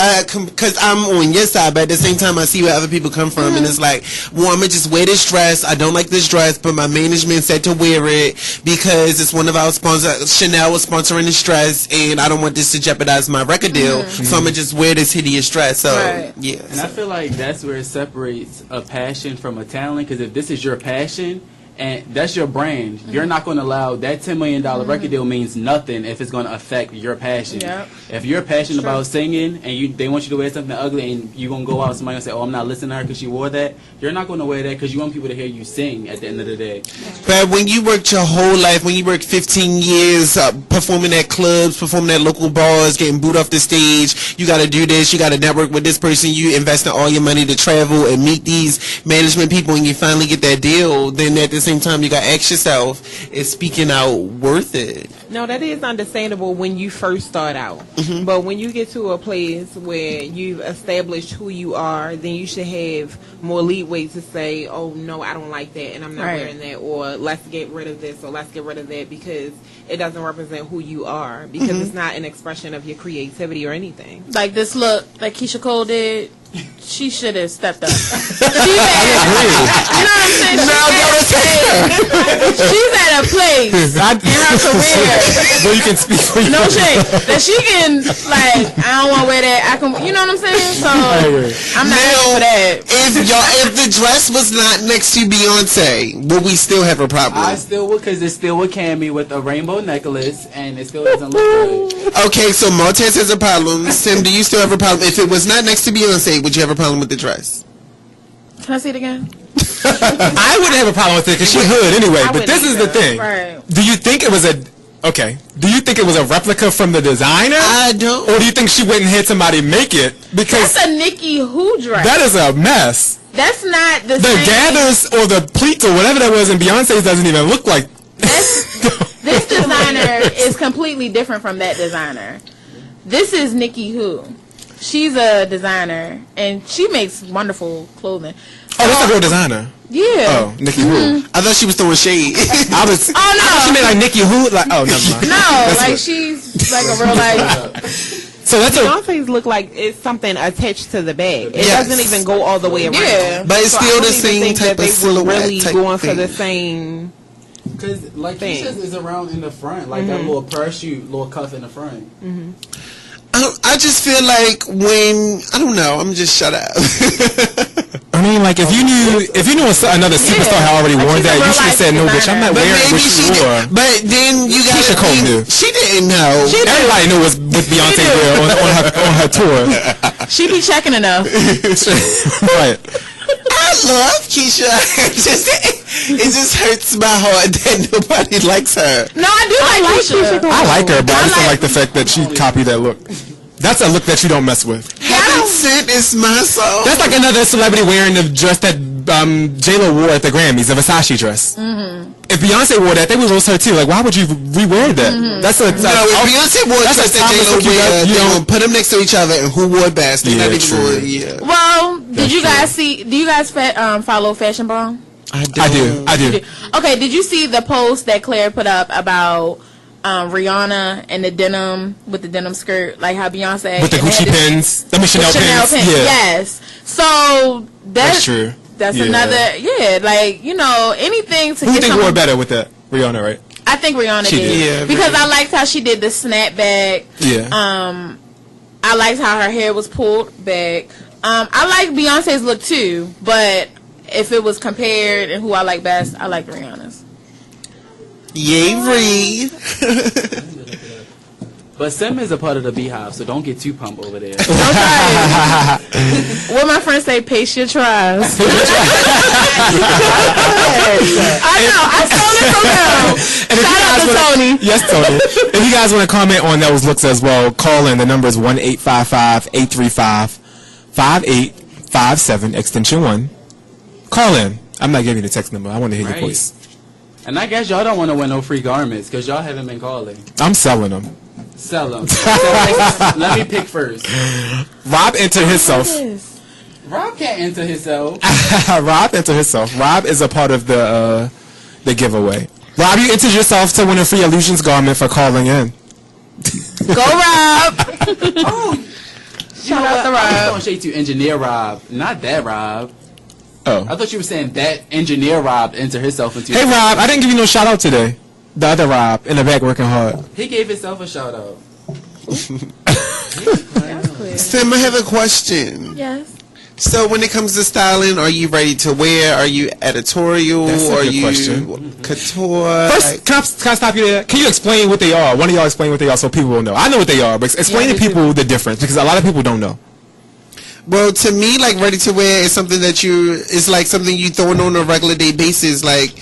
because I'm on your side, but at the same time, I see where other people come from, and it's like, well, I'm going to just wear this dress. I don't like this dress, but my management said to wear it because it's one of our sponsors. Chanel was sponsoring this dress, and I don't want this to jeopardize my record deal, so I'm going to just wear this hideous dress. So, yeah. And I feel like that's where it separates a passion from a talent, because if this is your passion, and that's your brand, you're not going to allow that $10 million record deal means nothing if it's going to affect your passion. Yep. If you're passionate about singing and they want you to wear something ugly and you're going to go out and somebody going to say, oh, I'm not listening to her because she wore that, you're not going to wear that because you want people to hear you sing at the end of the day. But when you worked your whole life, when you worked 15 years performing at clubs, performing at local bars, getting booed off the stage, you got to do this, you got to network with this person, you invest in all your money to travel and meet these management people, and you finally get that deal, then at the same time you got to ask yourself, is speaking out worth it? No, that is understandable when you first start out. But when you get to a place where you've established who you are, then you should have more leeway to say, oh, no, I don't like that, and I'm not wearing that, or let's get rid of this, or let's get rid of that, because it doesn't represent who you are, because it's not an expression of your creativity or anything. Like this look that Keisha Cole did, she should have stepped up. She's at a place in her career. Well, you can speak for No shade. That she can, like, I don't want to wear that. I can, you know what I'm saying? So I'm not here for that. If the dress was not next to Beyonce, would we still have a problem? I still would, because it's still with Cammy with a rainbow necklace, and it still doesn't look good. Okay, so Montez has a problem. Sim, do you still have a problem? If it was not next to Beyonce, would you have a problem with the dress? Can I see it again? I wouldn't have a problem with it because she hood anyway. But this is the thing. Right. Do you think it was a do you think it was a replica from the designer? I don't. Or do you think she went and had somebody make it? Because that's a Nicki Who dress. That is a mess. That's not the same. Gathers or the pleats or whatever that was in Beyonce's doesn't even look like. This designer is completely different from that designer. This is Nicki Who. She's a designer, and she makes wonderful clothing. Oh, that's a real designer. Yeah. Oh, Nicki Who. I thought she was throwing shade. I was. Oh no. I thought she meant like Nicki Who. Like, oh, never mind. No, like she's like a real like. So that's Beyonce's look like it's something attached to the bag. It doesn't even go all the way around. Yeah, but it's still the same type of silhouette. Really going for the same. Because like she says, it's around in the front, like that little parachute, little cuff in the front. I just feel like when I don't know, I'm just shut up. I mean, like if you knew another superstar had already worn that, you should have said no, bitch. I'm not wearing what she wore. But then you got Keisha Cole knew. She didn't know. Everybody knew what Beyonce wore on her tour. She be checking enough. Right. I love Keisha. It just hurts my heart that nobody likes her. No, I do like Keisha. I like her, but I just don't like the fact that she copied that look. That's a look that you don't mess with. Heaven sent is my soul. That's like another celebrity wearing the dress that J-Lo wore at the Grammys, the Versace dress. If Beyonce wore that, they would roast her too. Like, why would you re-wear that? That's a if Beyonce wore a dress that J-Lo wear, you don't put them next to each other, and who wore it best? Yeah, true. Well, did you guys see? Do you guys follow Fashion Bomb? I do. Okay, did you see the post that Claire put up about Rihanna and the denim with the denim skirt, like how Beyonce with the Gucci pins, Chanel pins. Yeah. Yes. So that's true. That's another. Like anything to. Who do you think wore better with that? Rihanna, right? I think Rihanna did. Yeah, because I liked how she did the snapback. Yeah. I liked how her hair was pulled back. I like Beyonce's look too, but if it was compared and who I like best, I like Rihanna's. Yay, Reed. But Sim is a part of the Beehive, so don't get too pumped over there. Don't try it. What my friends say, pace your tries. I know, I stole it from them. And Shout out to Tony. Yes, Tony. If you guys want to comment on those looks as well, call in. The number is 1-855-835-5857, extension 1. Call in. I'm not giving you the text number. I want to hear your voice. And I guess y'all don't want to win no free garments because y'all haven't been calling. I'm selling them. Sell them. Let me pick first. Rob entered himself. Rob can't enter himself. Rob entered himself. Rob is a part of the giveaway. Rob, you entered yourself to win a free Illusions garment for calling in. Go, Rob. Shout out to Rob. I was going straight to Engineer Rob, not that Rob. Oh. I thought you were saying that Engineer Rob entered himself into. Hey, Rob, I didn't give you no shout out today. The other Rob in the back working hard. He gave himself a shout out. Sam, I have a question. Yes. So when it comes to styling, are you ready to wear? Are you editorial? That's a are good you question. couture? First, can I stop you there? Can you explain what they are? One of y'all explain what they are so people will know. I know what they are, but explain to people the difference because a lot of people don't know. Well, to me, like ready to wear is something that it's like something you throwing on a regular day basis. Like,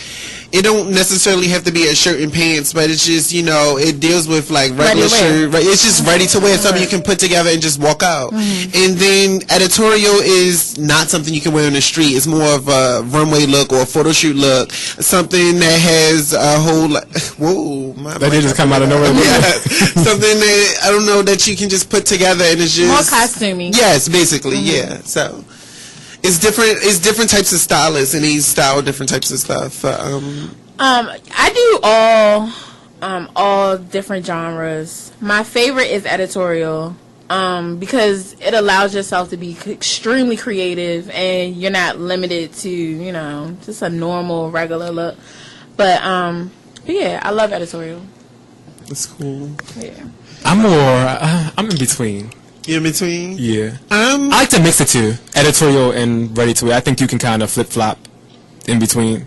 it don't necessarily have to be a shirt and pants, but it's just, it deals with like regular shirt. Right? It's just ready to wear, something you can put together and just walk out. And then editorial is not something you can wear on the street. It's more of a runway look or a photo shoot look. Something that has a whole, that did just come out of nowhere. Yeah. Something that, I don't know, that you can just put together and it's just. More costumey. Yes, basically, yeah. So. It's different types of stylists, and they style different types of stuff. I do all different genres. My favorite is editorial, because it allows yourself to be extremely creative, and you're not limited to just a normal regular look. But yeah, I love editorial. That's cool. Yeah. I'm in between. You're in between? Yeah. I like to mix the two, editorial and ready to wear. I think you can kind of flip flop in between.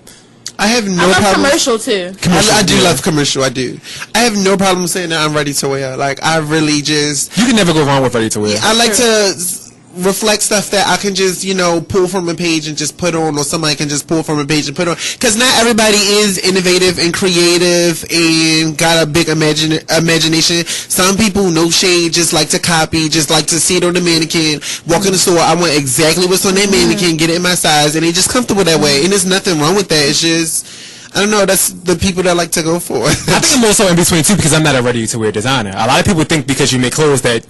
I have no I love problem. commercial too. I do love commercial. I do. I have no problem saying that I'm ready to wear. Like, I really just. You can never go wrong with ready to wear. I like to reflect stuff that I can just, pull from a page and just put on, or somebody can just pull from a page and put on. Because not everybody is innovative and creative and got a big imagination. Some people, no shade, just like to copy, just like to see it on the mannequin. Walk in the store, I want exactly what's on that mannequin, get it in my size, and they just comfortable that way. And there's nothing wrong with that. It's just, I don't know, that's the people that like to go for it. I think I'm also in between too because I'm not a ready-to-wear designer. A lot of people think because you make clothes that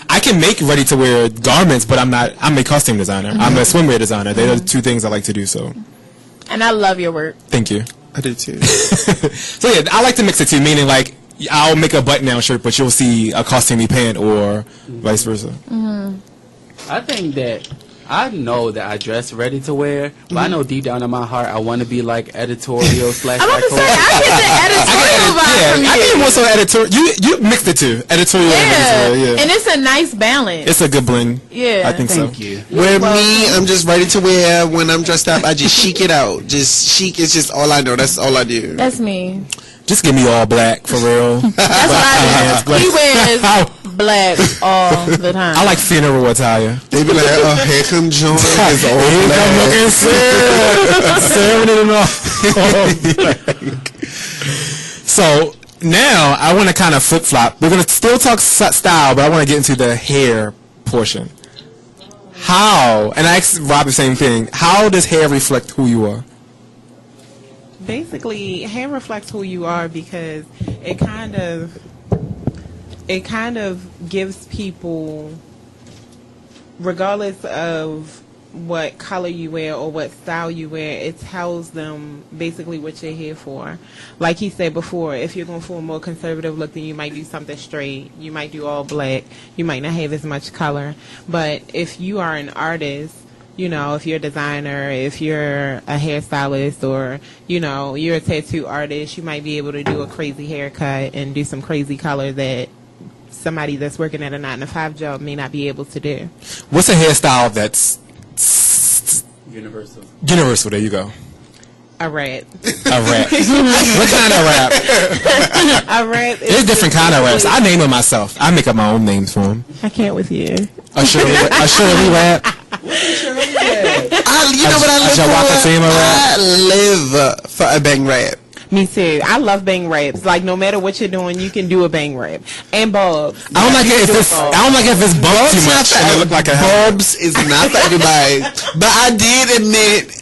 I can make ready-to-wear garments, but I'm a costume designer. I'm a swimwear designer. They are the two things I like to do, so. And I love your work. Thank you. I do too. So yeah, I like to mix it too, meaning like I'll make a button-down shirt, but you'll see a costumey pant or vice versa. I think that I know that I dress ready to wear, but I know deep down in my heart I want to be like editorial / I'm about to say, I get the editorial vibe from you. I think more so editorial. You mix the two, editorial and editorial. Yeah, and it's a nice balance. It's a good blend. Yeah, I think Thank so. you. Where me, I'm just ready to wear. When I'm dressed up, I just chic it out. Just chic is just all I know. That's all I do. That's me. Just give me all black for real. That's what I do. He wears black all the time. I like funeral attire. They be like, "Oh, here come John. His old Here black. come looking So now I want to kind of flip flop. We're gonna still talk style, but I want to get into the hair portion. How? And I asked Rob the same thing. How does hair reflect who you are? Basically, hair reflects who you are because it kind of gives people, regardless of what color you wear or what style you wear, it tells them basically what you're here for. Like he said before, if you're going for a more conservative look, then you might do something straight. You might do all black. You might not have as much color. But if you are an artist, if you're a designer, if you're a hairstylist, or, you're a tattoo artist, you might be able to do a crazy haircut and do some crazy color that somebody that's working at a 9-to-5 job may not be able to do. What's a hairstyle that's Universal? Universal, there you go. A rat. A rat. What kind of rap? A rat. There's different kind of raps. I name them myself. I make up my own names for them. I can't with you. A Shirley rap. You know what I live for? I I live for a bang rap. Me too. I love bang wraps. Like no matter what you're doing, you can do a bang wrap. And bulbs. I don't like it if it's bumped too much and it look like a bulbs is not for everybody. But I did admit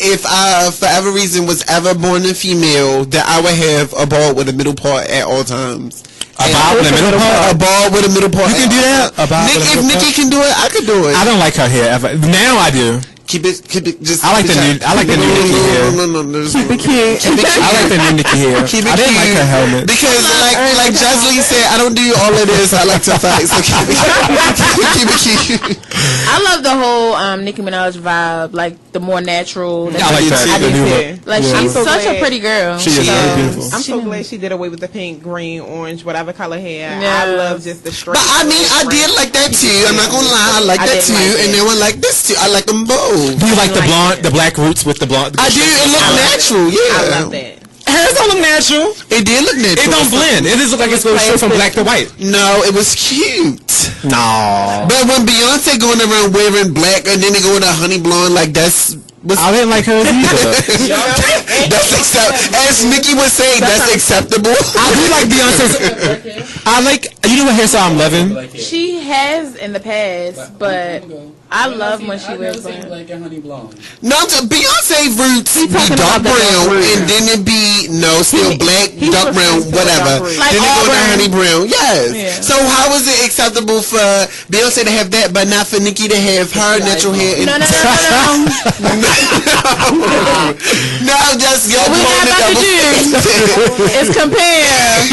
if I for every reason was ever born a female that I would have a ball with a middle part at all times. A bob with a middle part? A ball with a middle part. You can do that? A bob with a If middle Nikki part? can do it, I could do it. I don't like her hair ever. Now I do. Keep it just. I like the new Nikki hair. No. Keep it cute. I like the new Nikki hair. Keep it I didn't like her helmet. because like Jocelyn said, I don't do all of this. I like to fight. So keep it cute. I love the whole Nicki Minaj vibe, like the more natural. I like that. I The do new too. look. Like Yeah. she's so such a glad. pretty girl. She is very beautiful. I'm so glad she did away with the pink, green, orange, whatever color hair. Yeah. I love just the straight. But I mean, I did like that too. I'm not gonna lie, I like I that didn't too. like And it. then one like this too. I like them both. Do you like the blonde, the black roots with the blonde? I do. It look natural. Yeah. I love that. Hers don't look natural. It did look natural. It don't blend. It just look like it's going straight from black to white. No, it was cute. No. But when Beyonce going around wearing black and then they go with a honey blonde, like that's. I didn't like hers either. That's acceptable. As Nikki was saying, that's acceptable. I do like Beyonce's. I like. You know what hairstyle I'm loving? She has in the past, but I love when she wears black. Black and honey blonde. No, Beyonce roots be talking dark about the brown, dark brown. and then it be still black, dark brown, whatever. Like Then it go to auburn. honey brown. Yes. Yeah. So how is it acceptable for Beyonce to have that, but not for Nicki to have her natural hair? No. No, just y'all What we blowing not it about to do is compare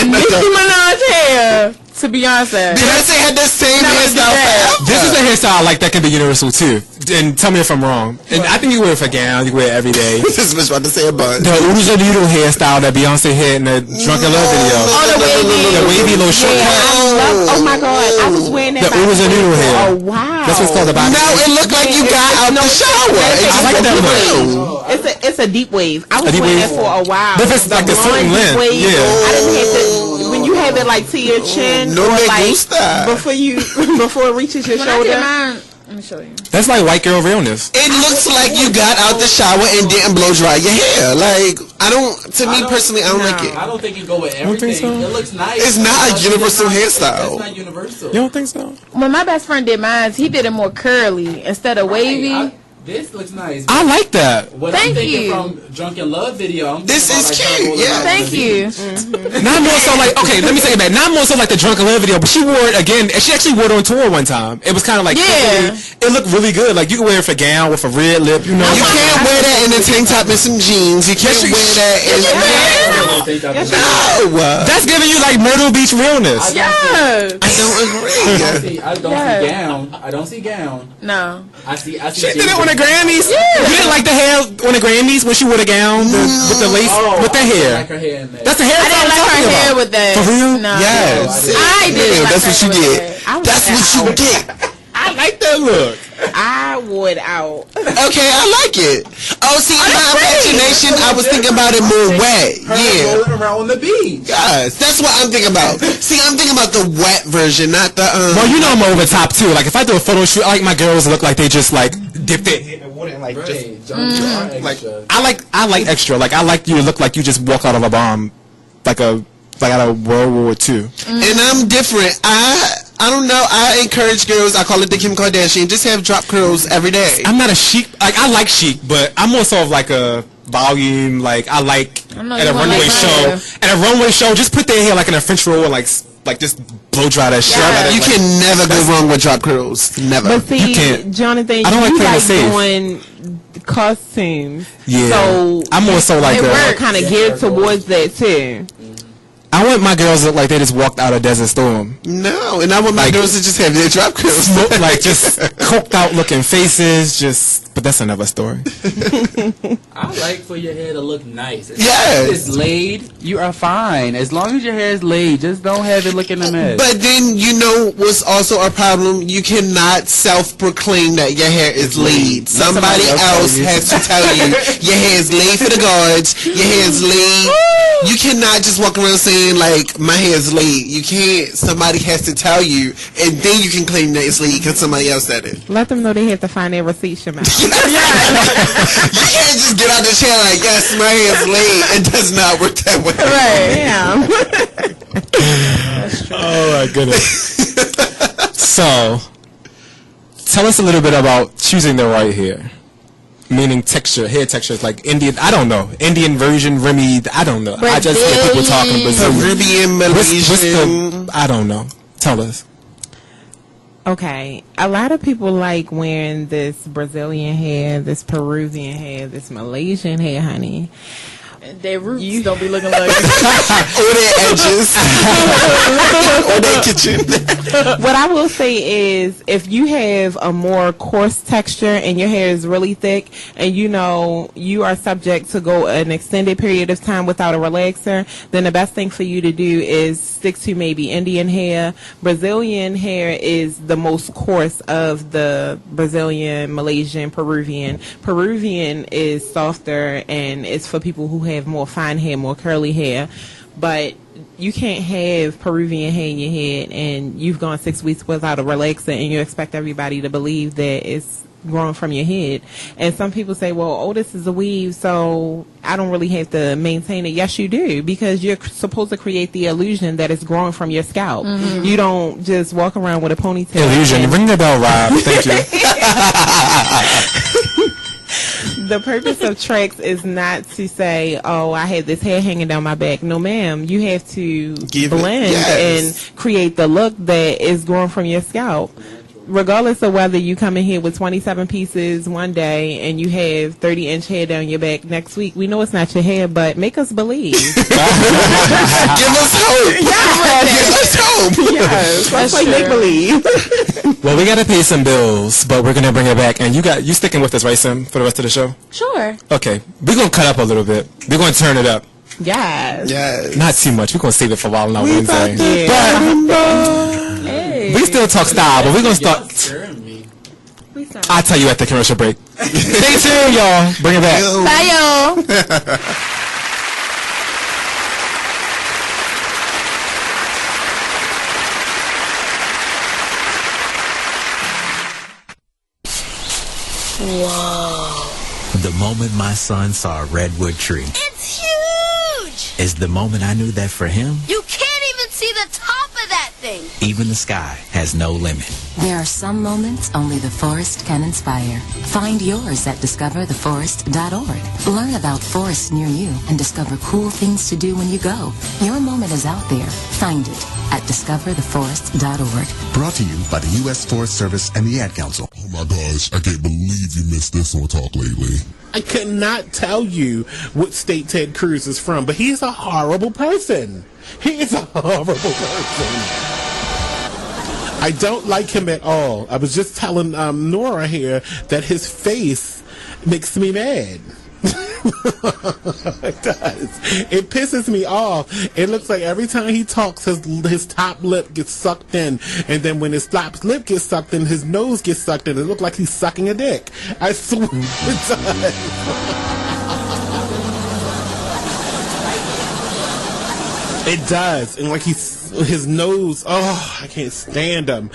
Nicki Minaj hair to Beyonce. Beyonce had the same hairstyle forever. This is a hairstyle like that can be universal too. And tell me if I'm wrong. And I think you wear it for gowns. You wear it every day. This bitch about to say a bun. The Uzo Noodle hairstyle that Beyonce had in the Drunken Love video. Oh, the wavy. The wavy little short Yeah, hair. I love. Oh my god, I was wearing that. The Uzo Noodle hair. Oh wow. That's what's called the body. No, it looked like you got out the shower. I like that look. It's a deep wave. I was A deep wearing wave? that for a while. But if it's like a certain blonde deep length, wave, yeah. I didn't have to. When you have it like to your chin No or me like gusta. before it reaches your When I did shoulder. mine, let me show you. That's like white girl realness. It looks like you got out the shower and didn't blow dry your hair. Like, I don't, to me personally, I don't like it. I don't think you go with don't think everything. so? It looks nice. It's not a universal That's hairstyle. not universal. You don't think so? When my best friend did mine, he did it more curly instead of wavy. This looks nice. I like that. What Thank I'm thinking you. from Drunken Love video. I'm This thinking is about, cute, like, yeah. Thank you. Not more so like, okay, let me take it back. Not more so like the Drunken Love video, but she wore it again. And she actually wore it on tour one time. It was kind of like, Yeah. it looked really good. Like you can wear it for gown with a red lip, you know. You can't wear that in a tank top and some jeans. You can't wear that in. No, That's giving you like Myrtle Beach realness. Yes. I don't agree. I don't see gown. I don't see gown. No. I see. She did it on the Grammys. You didn't like the hair on the Grammys when she wore the gown with the lace with the I hair. like her hair in that. That's the hair. I didn't like her hair with that. For real? No. Yes. I did. Yeah, like that's her what you hair with get. that. That's what you get. I like that look. I would out. Okay, I like it. Oh, see, in my imagination, I was thinking about it more wet. Yeah. rolling around on the beach. Yes, that's what I'm thinking about. See, I'm thinking about the wet version, not the. Well, you know I'm over the top too. Like if I do a photo shoot, I like my girls to look like they just like dipped it in the water and like just like I like extra. Like I like you to look like you just walk out of a bomb, like out of World War II. And I'm different. I don't know. I encourage girls. I call it the Kim Kardashian. Just have drop curls every day. I'm not a chic. Like I like chic, but I'm more so of like a volume. Like I like at a runway show. At a runway show, just put their hair like in a French roll and like just blow dry that shit. Yeah. You can never go wrong with drop curls. Never. But see, You can't. Jonathan, I don't like you playing like it safe. doing costumes. Yeah. So I'm more so like we're kind of geared towards that too. I want my girls to look like they just walked out of Desert Storm. No, and I want my girls to just have their drop curls. Like just coked out looking faces, but that's another story. I like for your hair to look nice. Yes. If it's laid, you are fine. As long as your hair is laid, just don't have it looking a mess. But then, you know what's also a problem? You cannot self-proclaim that your hair is laid. Somebody else has to tell you your hair is laid for the guards, your hair is laid. You cannot just walk around saying like my hair is laid. You can't. Somebody has to tell you, and then you can claim that it's laid because somebody else said it. Let them know they have to find their receipt, Shemai. You can't just get out the chair like, yes, my hair is laid. It does not work that way. Right. Yeah. Oh my goodness. So, tell us a little bit about choosing the right hair. Meaning texture, hair textures like Indian, I don't know. Indian version, Remy, I don't know. I just hear people talking Caribbean, Malaysian. I don't know. Tell us. Okay, a lot of people like wearing this Brazilian hair, this Peruvian hair, this Malaysian hair, honey. Their roots don't be looking like or their edges or their kitchen. What I will say is, if you have a more coarse texture and your hair is really thick, and you know you are subject to go an extended period of time without a relaxer, then the best thing for you to do is stick to maybe Indian hair. Brazilian hair is the most coarse of the Brazilian, Malaysian, Peruvian. Peruvian is softer and it's for people who have more fine hair, more curly hair, but you can't have Peruvian hair in your head and you've gone 6 weeks without a relaxer and you expect everybody to believe that it's growing from your head. And some people say, well, oh, this is a weave, so I don't really have to maintain it. Yes, you do, because you're supposed to create the illusion that it's growing from your scalp. Mm-hmm. You don't just walk around with a ponytail. Illusion. Ring the bell, Rob. Thank you. The purpose of tracks is not to say, oh, I had this hair hanging down my back. No, ma'am. You have to blend and create the look that is growing from your scalp. Regardless of whether you come in here with 27 pieces one day and you have 30-inch hair down your back next week, we know it's not your hair, but make us believe. Give us hope. Yes. Give us hope. Yes. Let's play make believe. Well, we gotta pay some bills, but we're gonna bring it back. And you sticking with us, right, Sim, for the rest of the show? Sure. Okay, we're gonna cut up a little bit. We're gonna turn it up. Yes. Yes. Not too much. We're gonna save it for a while on Wednesday. Hey. We still talk style, but we're gonna start. I'll tell you at the commercial break. Stay tuned, y'all. Bring it back. Bye, y'all. Whoa. The moment my son saw a redwood tree. It's huge! Is the moment I knew that for him, You can't even see the top of that thing! even the sky has no limit. There are some moments only the forest can inspire. Find yours at discovertheforest.org. Learn about forests near you and discover cool things to do when you go. Your moment is out there. Find it at discovertheforest.org. Brought to you by the U.S. Forest Service and the Ad Council. Oh my gosh, I can't believe you missed this on Talk Lately. I could not tell you what state Ted Cruz is from, but he's a horrible person. He is a horrible person. I don't like him at all. I was just telling Nora here that his face makes me mad. It does. It pisses me off. It looks like every time he talks, his top lip gets sucked in, and then when his top lip gets sucked in, his nose gets sucked in. It looks like he's sucking a dick. I swear it does. It does. And like his nose, oh, I can't stand him.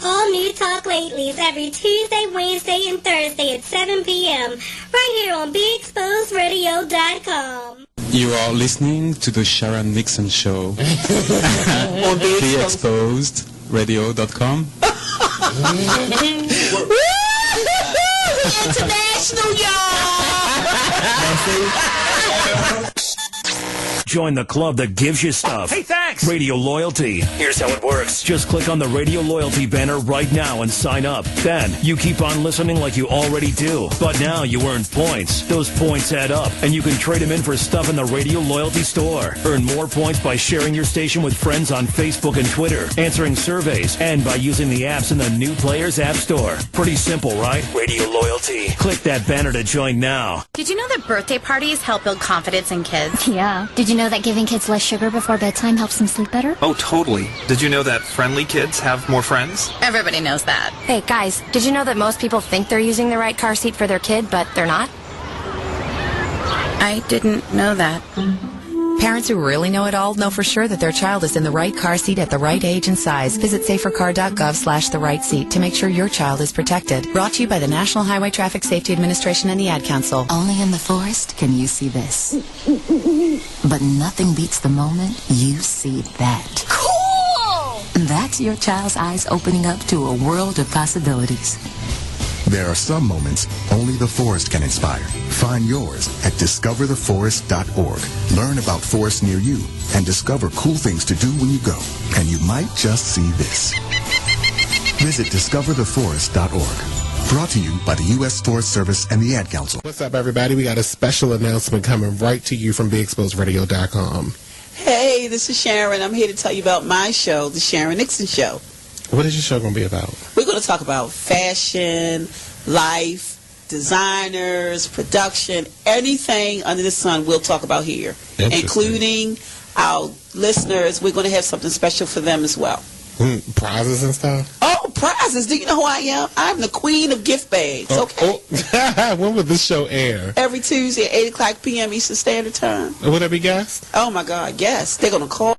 All new Talk Lately's every Tuesday, Wednesday, and Thursday at 7 p.m. right here on BeExposedRadio.com. You are listening to the Sharon Nixon Show. On BeExposedRadio.com. International, y'all! Join the club that gives you stuff. Hey, thanks! Radio Loyalty. Here's how it works. Just click on the Radio Loyalty banner right now and sign up. Then, you keep on listening like you already do. But now you earn points. Those points add up, and you can trade them in for stuff in the Radio Loyalty store. Earn more points by sharing your station with friends on Facebook and Twitter, answering surveys, and by using the apps in the New Players App Store. Pretty simple, right? Radio Loyalty. Click that banner to join now. Did you know that birthday parties help build confidence in kids? Yeah. Did you know that giving kids less sugar before bedtime helps them sleep better? Oh, totally. Did you know that friendly kids have more friends? Everybody knows that. Hey, guys, did you know that most people think they're using the right car seat for their kid, but they're not? I didn't know that. Parents who really know it all know for sure that their child is in the right car seat at the right age and size. Visit safercar.gov/the right seat to make sure your child is protected. Brought to you by the National Highway Traffic Safety Administration and the Ad Council. Only in the forest can you see this. But nothing beats the moment you see that. Cool! That's your child's eyes opening up to a world of possibilities. There are some moments only the forest can inspire. Find yours at discovertheforest.org. Learn about forests near you and discover cool things to do when you go. And you might just see this. Visit discovertheforest.org. Brought to you by the U.S. Forest Service and the Ad Council. What's up, everybody? We got a special announcement coming right to you from BeExposedRadio.com. Hey, this is Sharon. I'm here to tell you about my show, The Sharon Nixon Show. What is your show going to be about? We're going to talk about fashion, life, designers, production, anything under the sun we'll talk about here, including our listeners. We're going to have something special for them as well. Prizes and stuff? Oh, prizes. Do you know who I am? I'm the queen of gift bags, okay? When will this show air? Every Tuesday at 8 o'clock p.m. Eastern Standard Time. Would there be guests? Oh, my God, yes. They're going to call.